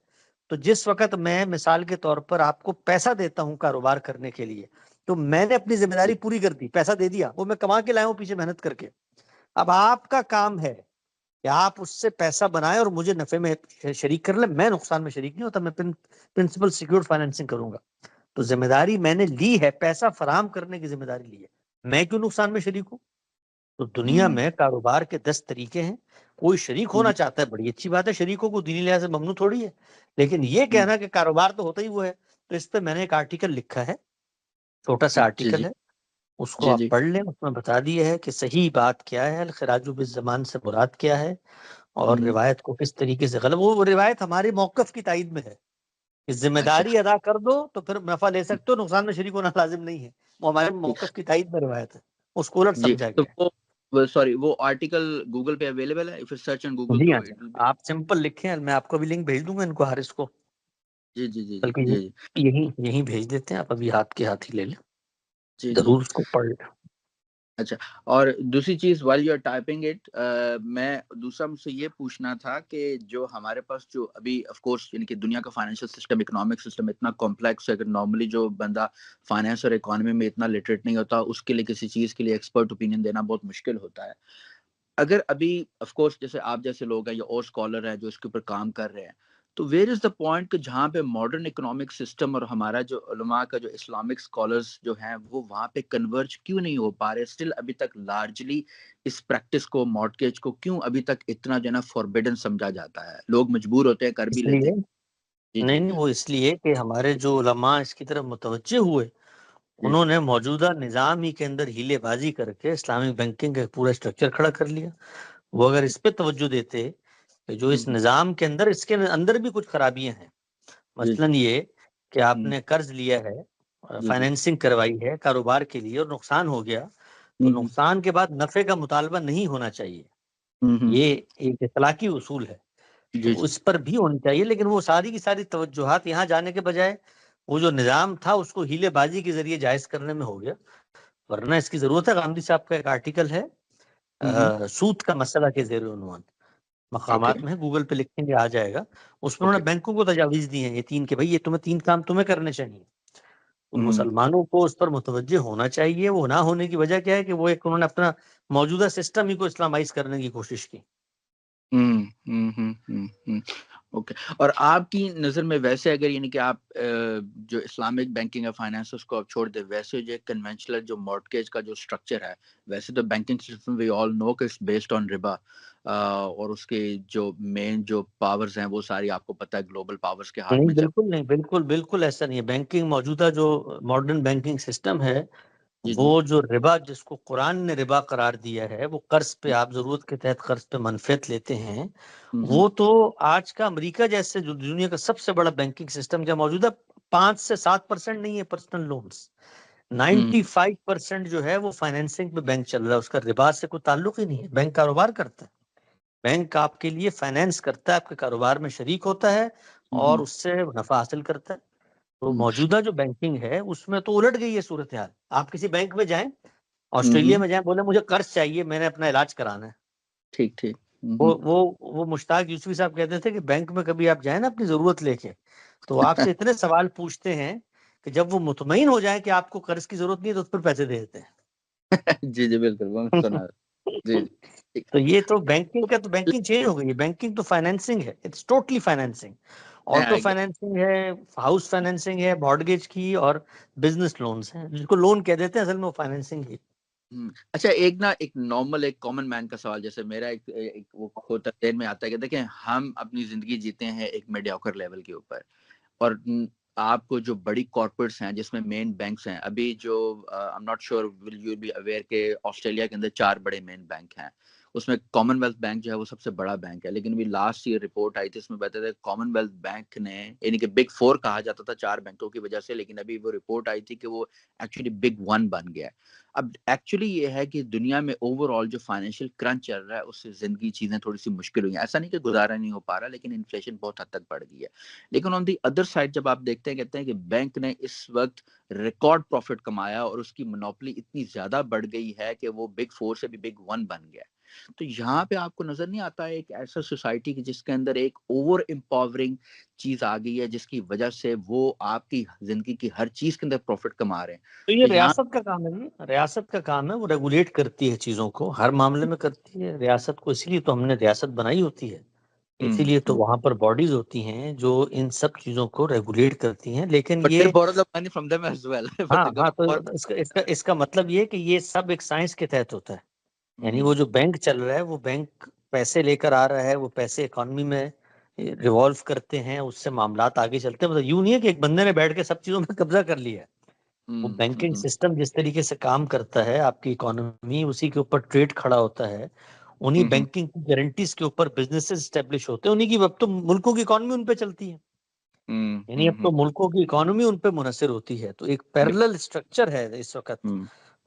تو جس وقت میں مثال کے طور پر آپ کو پیسہ دیتا ہوں کاروبار کرنے کے لیے, تو میں نے اپنی ذمہ داری پوری کر دی, پیسہ دے دیا, وہ میں کما کے لایا ہوں پیچھے محنت کر کے. اب آپ کا کام ہے کہ آپ اس سے پیسہ بنائیں اور مجھے نفع میں شریک کر لیں. میں نقصان میں شریک نہیں ہوتا, میں پرنسپل سیکیورڈ فائنینسنگ کروں گا. تو ذمہ داری میں نے لی ہے, پیسہ فراہم کرنے کی ذمہ داری لی ہے, میں کیوں نقصان میں شریک ہوں؟ تو دنیا میں کاروبار کے 10 طریقے ہیں. کوئی شریک ہونا چاہتا ہے, بڑی اچھی بات ہے, شریکوں کو دینی لحاظ سے ممنوع تھوڑی ہے, لیکن یہ کہنا کہ کاروبار تو ہوتا ہی وہ ہے. تو اس پہ میں نے ایک آرٹیکل لکھا ہے, چھوٹا سا آرٹیکل ہے, اس کو آپ پڑھ لیں. اس میں بتا دیا ہے کہ صحیح بات کیا ہے, الخراج بالزمان سے مراد کیا ہے, اور روایت کو کس طریقے سے غلط. وہ روایت ہمارے موقف کی تائید میں ہے کہ ذمہ داری ادا کر دو تو پھر نفع لے سکتے ہو, نقصان میں شریک ہونا لازم نہیں ہے. وہ ہمارے موقف کی تائید میں روایت ہے, اس کو الٹ سمجھا گیا ہے. سوری, وہ آرٹیکل گوگل پہ اویلیبل ہے, if you search on Google جی تو ہاں, آپ سمپل لکھیں, میں آپ کو بھی لنک بھیج دوں گا ان کو, حارث کو. جی جی جی بلکہ جی جی یہیں بھیج دیتے ہیں، آپ ابھی ہاتھ کے ہاتھ ہی لے لیں، جی جی ضرور اس کو پڑھ لیں۔ اچھا، اور دوسری چیز while you are typing it میں دوسرا مجھ سے یہ پوچھنا تھا کہ جو ہمارے پاس جو ابھی آف کورس یعنی کہ دنیا کا فائنینشیل سسٹم، اکنامک سسٹم اتنا کمپلیکس ہے کہ نارملی جو بندہ فائنینس اور اکانومی میں اتنا لٹریٹ نہیں ہوتا، اس کے لیے کسی چیز کے لیے ایکسپرٹ اوپینین دینا بہت مشکل ہوتا ہے۔ اگر ابھی آف کورس جیسے آپ جیسے لوگ ہیں یا اور اسکالر ہیں جو اس کے اوپر کام کر رہے ہیں، تو ویئر از دا پوائنٹ کہ جہاں پہ ماڈرن اکنامک سسٹم اور ہمارا جو علماء کا جو اسلامک اسکالرز جو ہیں وہ وہاں پہ کنورج کیوں نہیں ہو پا رہے؟ اسٹل ابھی تک لارجلی اس پریکٹس کو، مارٹگیج کو کیوں ابھی تک اتنا جو ہے نا فوربیڈن سمجھا جاتا ہے؟ لوگ مجبور ہوتے ہیں، کر بھی اس لیتے لیے ہیں۔ جی جی نہیں، وہ اس لیے کہ ہمارے جو علماء اس کی طرف متوجہ ہوئے، جی انہوں نے موجودہ نظام ہی کے اندر ہیلے بازی کر کے اسلامک بینکنگ کا پورا اسٹرکچر کھڑا کر لیا۔ وہ اگر اس پہ توجہ دیتے کہ جو اس نظام کے اندر، اس کے اندر بھی کچھ خرابیاں ہیں، جی مثلاً یہ کہ آپ نے قرض لیا ہے، جی فائنینسنگ کروائی ہے کاروبار کے لیے اور نقصان ہو گیا، تو نقصان کے بعد نفع کا مطالبہ نہیں ہونا چاہیے، یہ ایک اخلاقی اصول ہے، جی تو اس پر بھی ہونی چاہیے۔ لیکن وہ ساری کی ساری توجہات یہاں جانے کے بجائے وہ جو نظام تھا اس کو ہیلے بازی کے ذریعے جائز کرنے میں ہو گیا، ورنہ اس کی ضرورت ہے۔ غامدی صاحب کا ایک آرٹیکل ہے سود کا مسئلہ کے زیر عنوان، اوکے مقامات میں گوگل پہ لکھیں گے آ جائے گا، اس میں انہوں نے بینکوں کو تجاویز دی ہیں یہ تین، کہ بھئی یہ تمہیں تین کام تمہیں کرنے چاہیے، تو مسلمانوں کو اس پر متوجہ ہونا چاہیے۔ وہ نہ ہونے کی وجہ کیا ہے کہ وہ ایک انہوں نے اپنا موجودہ سسٹم ہی کو اسلامائز کرنے کی کوشش کی۔ اوکے، اور آپ کی نظر میں ویسے اگر یعنی کہ آپ جو اسلامک بینکنگ یا فائنانس اس کو آپ چھوڑ دیں، ویسے جو کنونشنل جو مارٹگیج کا جو سٹرکچر ہے، ویسے تو بینکنگ سسٹم وی آل نو کہ اٹس بیسڈ آن ربا، اور اس کے جو مین جو پاورز ہیں وہ ساری آپ کو پتہ ہے گلوبل پاورز کے ہاتھ نہیں، میں چل۔ بالکل نہیں، بالکل ایسا نہیں ہے۔ بینکنگ موجودہ جو ماڈرن بینکنگ سسٹم ہے، جی جی وہ جو ربا جس کو قرآن نے ربا قرار دیا ہے، وہ قرض پہ آپ ضرورت کے تحت قرض پہ منفعت لیتے ہیں، وہ تو آج کا امریکہ جیسے جو دنیا کا سب سے بڑا بینکنگ سسٹم جو موجودہ 5 سے 7% نہیں ہے پرسنل لونز، 95% جو ہے وہ فائنینسنگ پہ بینک چل رہا ہے، اس کا ربا سے کوئی تعلق ہی نہیں ہے۔ بینک کاروبار کرتا ہے، بینک آپ کے لیے فائنینس کرتا ہے، آپ کے کاروبار میں شریک ہوتا ہے اور اس سے نفع حاصل کرتا ہے۔ تو موجودہ جو بینکنگ ہے اس میں تو الٹ گئی ہے صورتحال۔ آپ کسی بینک میں جائیں، آسٹریلیا میں جائیں، بولیں مجھے قرض چاہیے، میں نے اپنا علاج کرانا ہے، ٹھیک ٹھیک وہ مشتاق یوسفی صاحب کہتے تھے کہ بینک میں کبھی آپ جائیں نا اپنی ضرورت لے کے، تو آپ سے اتنے سوال پوچھتے ہیں کہ جب وہ مطمئن ہو جائیں کہ آپ کو قرض کی ضرورت نہیں ہے تو اس پر پیسے دے دیتے جی جی بالکل وہ ہیں۔ سنا جی جی تو یہ تو بینکنگ کا تو بینکنگ چینج ہو گئی ہے، بینکنگ تو فائنینسنگ ہے، it's totally financing, auto financing ہے، ہاؤس فائنینسنگ ہے، مارٹگیج کی، اور بزنس لونز ہیں جس کو لون کہہ دیتے ہیں، اصل میں وہ فائنینسنگ ہے۔ اچھا، ایک نارمل ایک کامن مین کا سوال، جیسے میرا ایک وہ ہوتا ذہن میں آتا ہے کہ دیکھیں ہم اپنی زندگی جیتے ہیں ایک میڈیوکر لیول کے اوپر، اور آپ کو جو بڑی کارپوریٹس ہیں جس میں مین بینکس ہیں، ابھی جو I'm not sure will you be aware کہ آسٹریلیا کے اندر 4 بڑے مین بینک ہیں، اس میں کامن ویلتھ بینک جو ہے وہ سب سے بڑا بینک ہے، لیکن ابھی لاسٹ ایئر رپورٹ آئی تھی، اس میں بتایا تھا کامن ویلتھ بینک نے، یعنی کہ بگ 4 کہا جاتا تھا 4 بینکوں کی وجہ سے، لیکن ابھی وہ رپورٹ آئی تھی کہ وہ ایکچولی بگ 1 بن گیا ہے۔ اب ایکچولی یہ ہے کہ دنیا میں اوور آل جو فائنینشیل کرنچ چل رہا ہے اس سے زندگی چیزیں تھوڑی سی مشکل ہوئی ہیں، ایسا نہیں کہ گزارا نہیں ہو پا رہا، لیکن انفلیشن بہت حد تک بڑھ گئی ہے۔ لیکن آن دی ادر سائڈ جب آپ دیکھتے ہیں، کہتے ہیں کہ بینک نے اس وقت ریکارڈ پروفٹ کمایا اور اس کی منوپلی اتنی زیادہ بڑھ گئی ہے کہ وہ بگ 4 سے بھی بگ 1 بن گیا ہے۔ تو یہاں پہ آپ کو نظر نہیں آتا ہے ایک ایسا سوسائٹی کی جس کے اندر ایک اوور امپاورنگ چیز آ گئی ہے جس کی وجہ سے وہ آپ کی زندگی کی ہر چیز کے اندر پروفٹ کما رہے ہیں؟ تو یہ تو یہاں ریاست کا کام ہے، ریاست کا کام ہے، وہ ریگولیٹ کرتی ہے چیزوں کو، ہر معاملے میں کرتی ہے ریاست کو، اسی لیے تو ہم نے ریاست بنائی ہوتی ہے، اسی لیے تو وہاں پر باڈیز ہوتی ہیں جو ان سب چیزوں کو ریگولیٹ کرتی ہیں۔ لیکن but they یہ borrow the money from them as well but the ہاں، تو government اس کا مطلب یہ کہ یہ سب ایک سائنس کے تحت ہوتا ہے، یعنی وہ جو بینک چل رہا ہے، وہ بینک پیسے لے کر آ رہا ہے، وہ پیسے اکانومی میں ریوالو کرتے ہیں، اس سے معاملات آگے چلتے ہیں۔ مطلب یوں نہیں ہے کہ ایک بندے نے بیٹھ کے سب چیزوں میں قبضہ کر لیا ہے، وہ بینکنگ سسٹم جس طریقے سے کام کرتا ہے، آپ کی اکانومی اسی کے اوپر ٹریڈ کھڑا ہوتا ہے، انہی بینکنگ کی گارنٹیز کے اوپر بزنسز اسٹیبلش ہوتے ہیں، انہی کی اب تو ملکوں کی اکانومی ان پہ چلتی ہے، یعنی اب تو ملکوں کی اکانومی ان پہ منحصر ہوتی ہے۔ تو ایک پیرلل اسٹرکچر ہے اس وقت،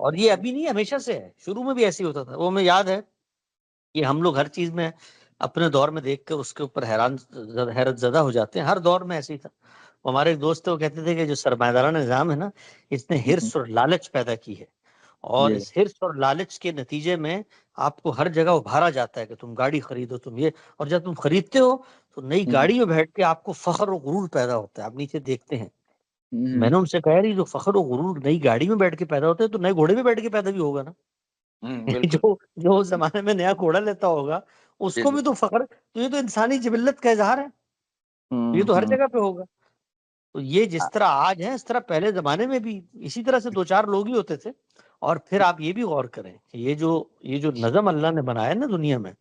اور یہ ابھی نہیں، ہمیشہ سے ہے، شروع میں بھی ایسے ہی ہوتا تھا۔ وہ ہمیں یاد ہے کہ ہم لوگ ہر چیز میں اپنے دور میں دیکھ کر اس کے اوپر حیرت زدہ ہو جاتے ہیں، ہر دور میں ایسے ہی تھا۔ ہمارے ایک دوست تھے، وہ کہتے تھے کہ جو سرمایہ دارانہ نظام ہے نا، اس نے ہرس اور لالچ پیدا کی ہے، اور جی اس ہرس اور لالچ کے نتیجے میں آپ کو ہر جگہ ابھارا جاتا ہے کہ تم گاڑی خریدو، تم یہ، اور جب تم خریدتے ہو تو نئی گاڑی میں بیٹھ کے آپ کو فخر و غرور پیدا ہوتا ہے. آپ نیچے دیکھتے ہیں، میں نے ان سے کہا رہی جو فخر و غرور نئی گاڑی میں بیٹھ کے پیدا ہوتا ہے تو نئے گھوڑے میں بیٹھ کے پیدا بھی ہوگا نا. جو اس زمانے میں نیا گھوڑا لیتا ہوگا اس کو بھی تو فخر، تو یہ تو انسانی جبلت کا اظہار ہے، یہ تو ہر جگہ پہ ہوگا. تو یہ جس طرح آج ہے اس طرح پہلے زمانے میں بھی اسی طرح سے دو چار لوگ ہی ہوتے تھے. اور پھر آپ یہ بھی غور کریں کہ یہ جو نظم اللہ نے بنایا نا دنیا میں،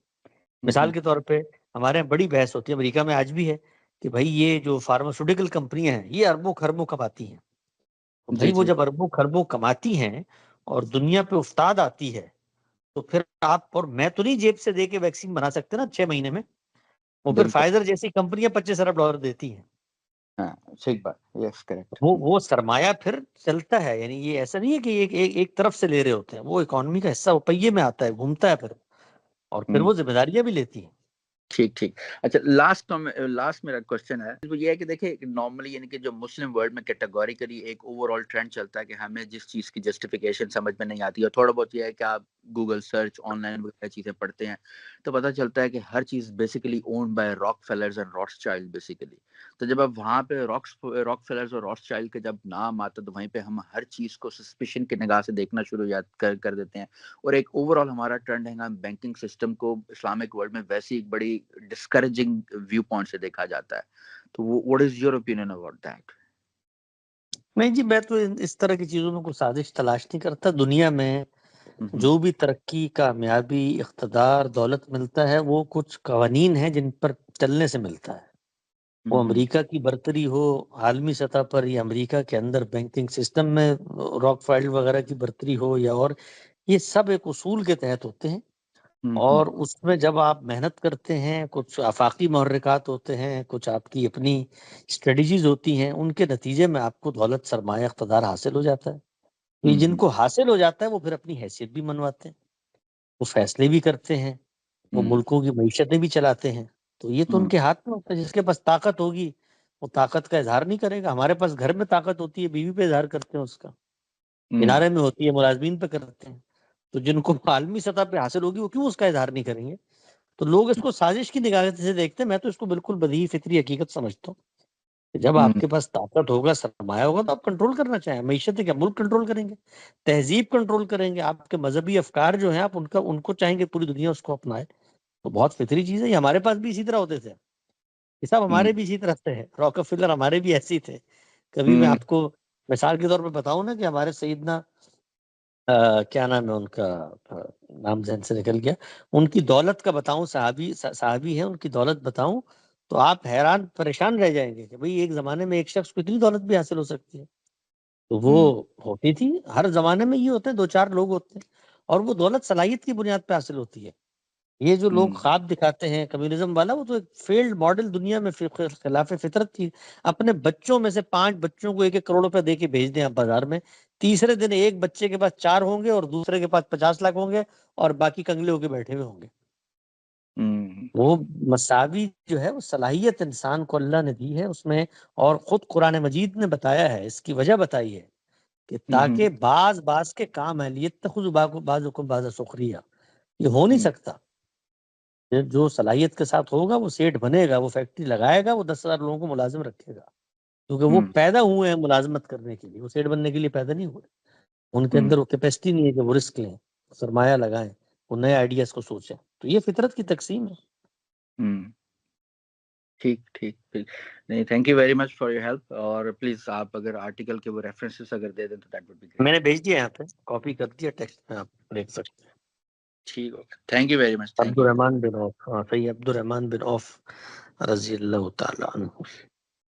مثال کے طور پہ ہمارے یہاں بڑی بحث ہوتی ہے، امریکہ میں آج بھی ہے کہ بھائی یہ جو فارماسیوٹیکل کمپنیاں ہیں یہ اربوں خربوں کماتی ہیں. تو بھائی وہ جب اربوں خربوں کماتی ہیں اور دنیا پہ افتاد آتی ہے تو پھر آپ اور میں تو نہیں جیب سے دے کے ویکسین بنا سکتے نا 6 مہینے میں. وہ پھر فائزر جیسی کمپنیاں $25 ارب دیتی ہیں. وہ سرمایہ پھر چلتا ہے، یعنی یہ ایسا نہیں ہے کہ ایک طرف سے لے رہے ہوتے ہیں، وہ اکانومی کا حصہ وہ پہیے میں آتا ہے، گھومتا ہے پھر، اور پھر وہ ذمہ داریاں بھی لیتی ہیں. ٹھیک. اچھا، لاسٹ میرا کوشچن ہے وہ یہ ہے کہ دیکھیں نارملی یعنی کہ جو مسلم ورلڈ میں کیٹیگوریکلی ایک اوور آل ٹرینڈ چلتا ہے کہ ہمیں جس چیز کی جسٹیفیکیشن سمجھ میں نہیں آتی، اور تھوڑا بہت یہ ہے کہ آپ گوگل سرچ آن لائن وغیرہ چیزیں پڑھتے ہیں تو پتہ چلتا ہے کہ ہر چیز basically owned by Rockefellers and Rothschild basically. تو جب آپ وہاں پہ راک فیلرز اور روتھشائلڈ کے جب نام آتا تو وہیں پہ ہم ہر چیز کو سسپیشن کی نگاہ سے دیکھنا شروع کر دیتے ہیں. اور ایک اوور آل ہمارا ٹرینڈ ہے بینکنگ سسٹم کو اسلامک ورلڈ میں ویسی ایک بڑی ڈسکریجنگ ویو پوائنٹ سے دیکھا جاتا ہے. تو what is your opinion about that? نہیں جی، میں تو اس طرح کی چیزوں میں کوئی سازش تلاش نہیں کرتا. دنیا میں جو بھی ترقی، کامیابی، اقتدار، دولت ملتا ہے وہ کچھ قوانین ہیں جن پر چلنے سے ملتا ہے. وہ امریکہ کی برتری ہو عالمی سطح پر، یا امریکہ کے اندر بینکنگ سسٹم میں راک فیلڈ وغیرہ کی برتری ہو، یا اور یہ سب ایک اصول کے تحت ہوتے ہیں. اور اس میں جب آپ محنت کرتے ہیں، کچھ آفاقی محرکات ہوتے ہیں، کچھ آپ کی اپنی اسٹریٹجیز ہوتی ہیں، ان کے نتیجے میں آپ کو دولت، سرمایہ، اقتدار حاصل ہو جاتا ہے. یہ جن کو حاصل ہو جاتا ہے وہ پھر اپنی حیثیت بھی منواتے ہیں، وہ فیصلے بھی کرتے ہیں، وہ ملکوں کی معیشتیں بھی چلاتے ہیں. تو یہ تو ان کے ہاتھ میں ہوتا ہے. جس کے پاس طاقت ہوگی وہ طاقت کا اظہار نہیں کرے گا. ہمارے پاس گھر میں طاقت ہوتی ہے، بیوی پہ اظہار کرتے ہیں اس کا، کنارے میں ہوتی ہے، ملازمین پہ کرتے ہیں. تو جن کو عالمی سطح پہ حاصل ہوگی وہ کیوں اس کا اظہار نہیں کریں گے؟ تو لوگ اس کو سازش کی نگاہ سے دیکھتے ہیں. میں تو اس کو بالکل بدیہی فطری حقیقت سمجھتا ہوں کہ جب آپ کے پاس طاقت ہوگا، سرمایہ ہوگا، تو آپ کنٹرول کرنا چاہیں. معیشت ہے کیا ملک کنٹرول کریں گے، تہذیب کنٹرول کریں گے، آپ کے مذہبی افکار جو ہیں آپ ان کو چاہیں گے پوری دنیا اس کو اپنائے. تو بہت فطری چیز ہے. یہ ہمارے پاس بھی اسی طرح ہوتے تھے، یہ سب ہمارے بھی اسی طرح سے ہے. راکفیلر ہمارے بھی ایسے ہی تھے. کبھی میں آپ کو مثال کے طور پہ بتاؤں نا کہ ہمارے سیدنا کیا نام ہے ان کا، نام ذہن سے نکل گیا، ان کی دولت کا بتاؤں، صحابی ہے، ان کی دولت بتاؤں تو آپ حیران پریشان رہ جائیں گے کہ بھئی ایک زمانے میں ایک شخص کو اتنی دولت بھی حاصل ہو سکتی ہے. تو وہ ہوتی تھی. ہر زمانے میں یہ ہوتے ہیں، دو چار لوگ ہوتے ہیں، اور وہ دولت صلاحیت کی بنیاد پہ حاصل ہوتی ہے. یہ جو لوگ خواب دکھاتے ہیں کمیونزم والا، وہ تو ایک فیلڈ ماڈل دنیا میں خلاف فطرت تھی. اپنے بچوں میں سے 5 بچوں کو 1-1 کروڑ روپے دے کے بھیج دیں آپ بازار میں، تیسرے دن ایک بچے کے پاس 4 ہوں گے اور دوسرے کے پاس 50 لاکھ ہوں گے اور باقی کنگلے ہو کے بیٹھے ہوئے ہوں گے. وہ مساوی جو ہے وہ صلاحیت انسان کو اللہ نے دی ہے اس میں. اور خود قرآن مجید نے بتایا ہے، اس کی وجہ بتائی ہے کہ تاکہ بعض کے کام اہلیت خود بعضکم بعض سخریہ، یہ ہو نہیں سکتا. جو صلاحیت کے ساتھ ہوگا وہ سیٹ بنے گا، وہ فیکٹری لگائے گا، وہ 10,000 لوگوں کو ملازم رکھے گا، کیونکہ وہ پیدا ہوئے ہیں ملازمت کرنے کے لیے، وہ سیٹ بننے کے لیے پیدا نہیں ہوئے. ان کے اندر وہ کیپیسٹی نہیں ہے کہ وہ رسک لیں، سرمایہ لگائیں، وہ نئے آئیڈیاز کو سوچیں. تو یہ فطرت کی تقسیم ہے. ٹھیک. نہیں، thank you very much for your help. اور پلیز آپ اگر آرٹیکل کے وہ ریفرنسز اگر دے دیں تو دیٹ وڈ بی گریٹ. میں نے بھیج دیا، یہاں پہ کاپی کر دیا ٹیکسٹ میں، آپ دیکھ سکتے ہیں. ٹھیک، okay, thank you very much. عبد الرحمان بن عوف، صحیح، عبد الرحمان بن عوف رضی اللہ تعالیٰ عنہ.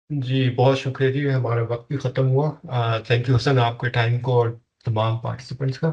جی بہت شکریہ جی، ہمارا وقت بھی ختم ہوا. تھینک یو حسن، آپ کے ٹائم کو اور تمام پارٹیسپینٹس کا.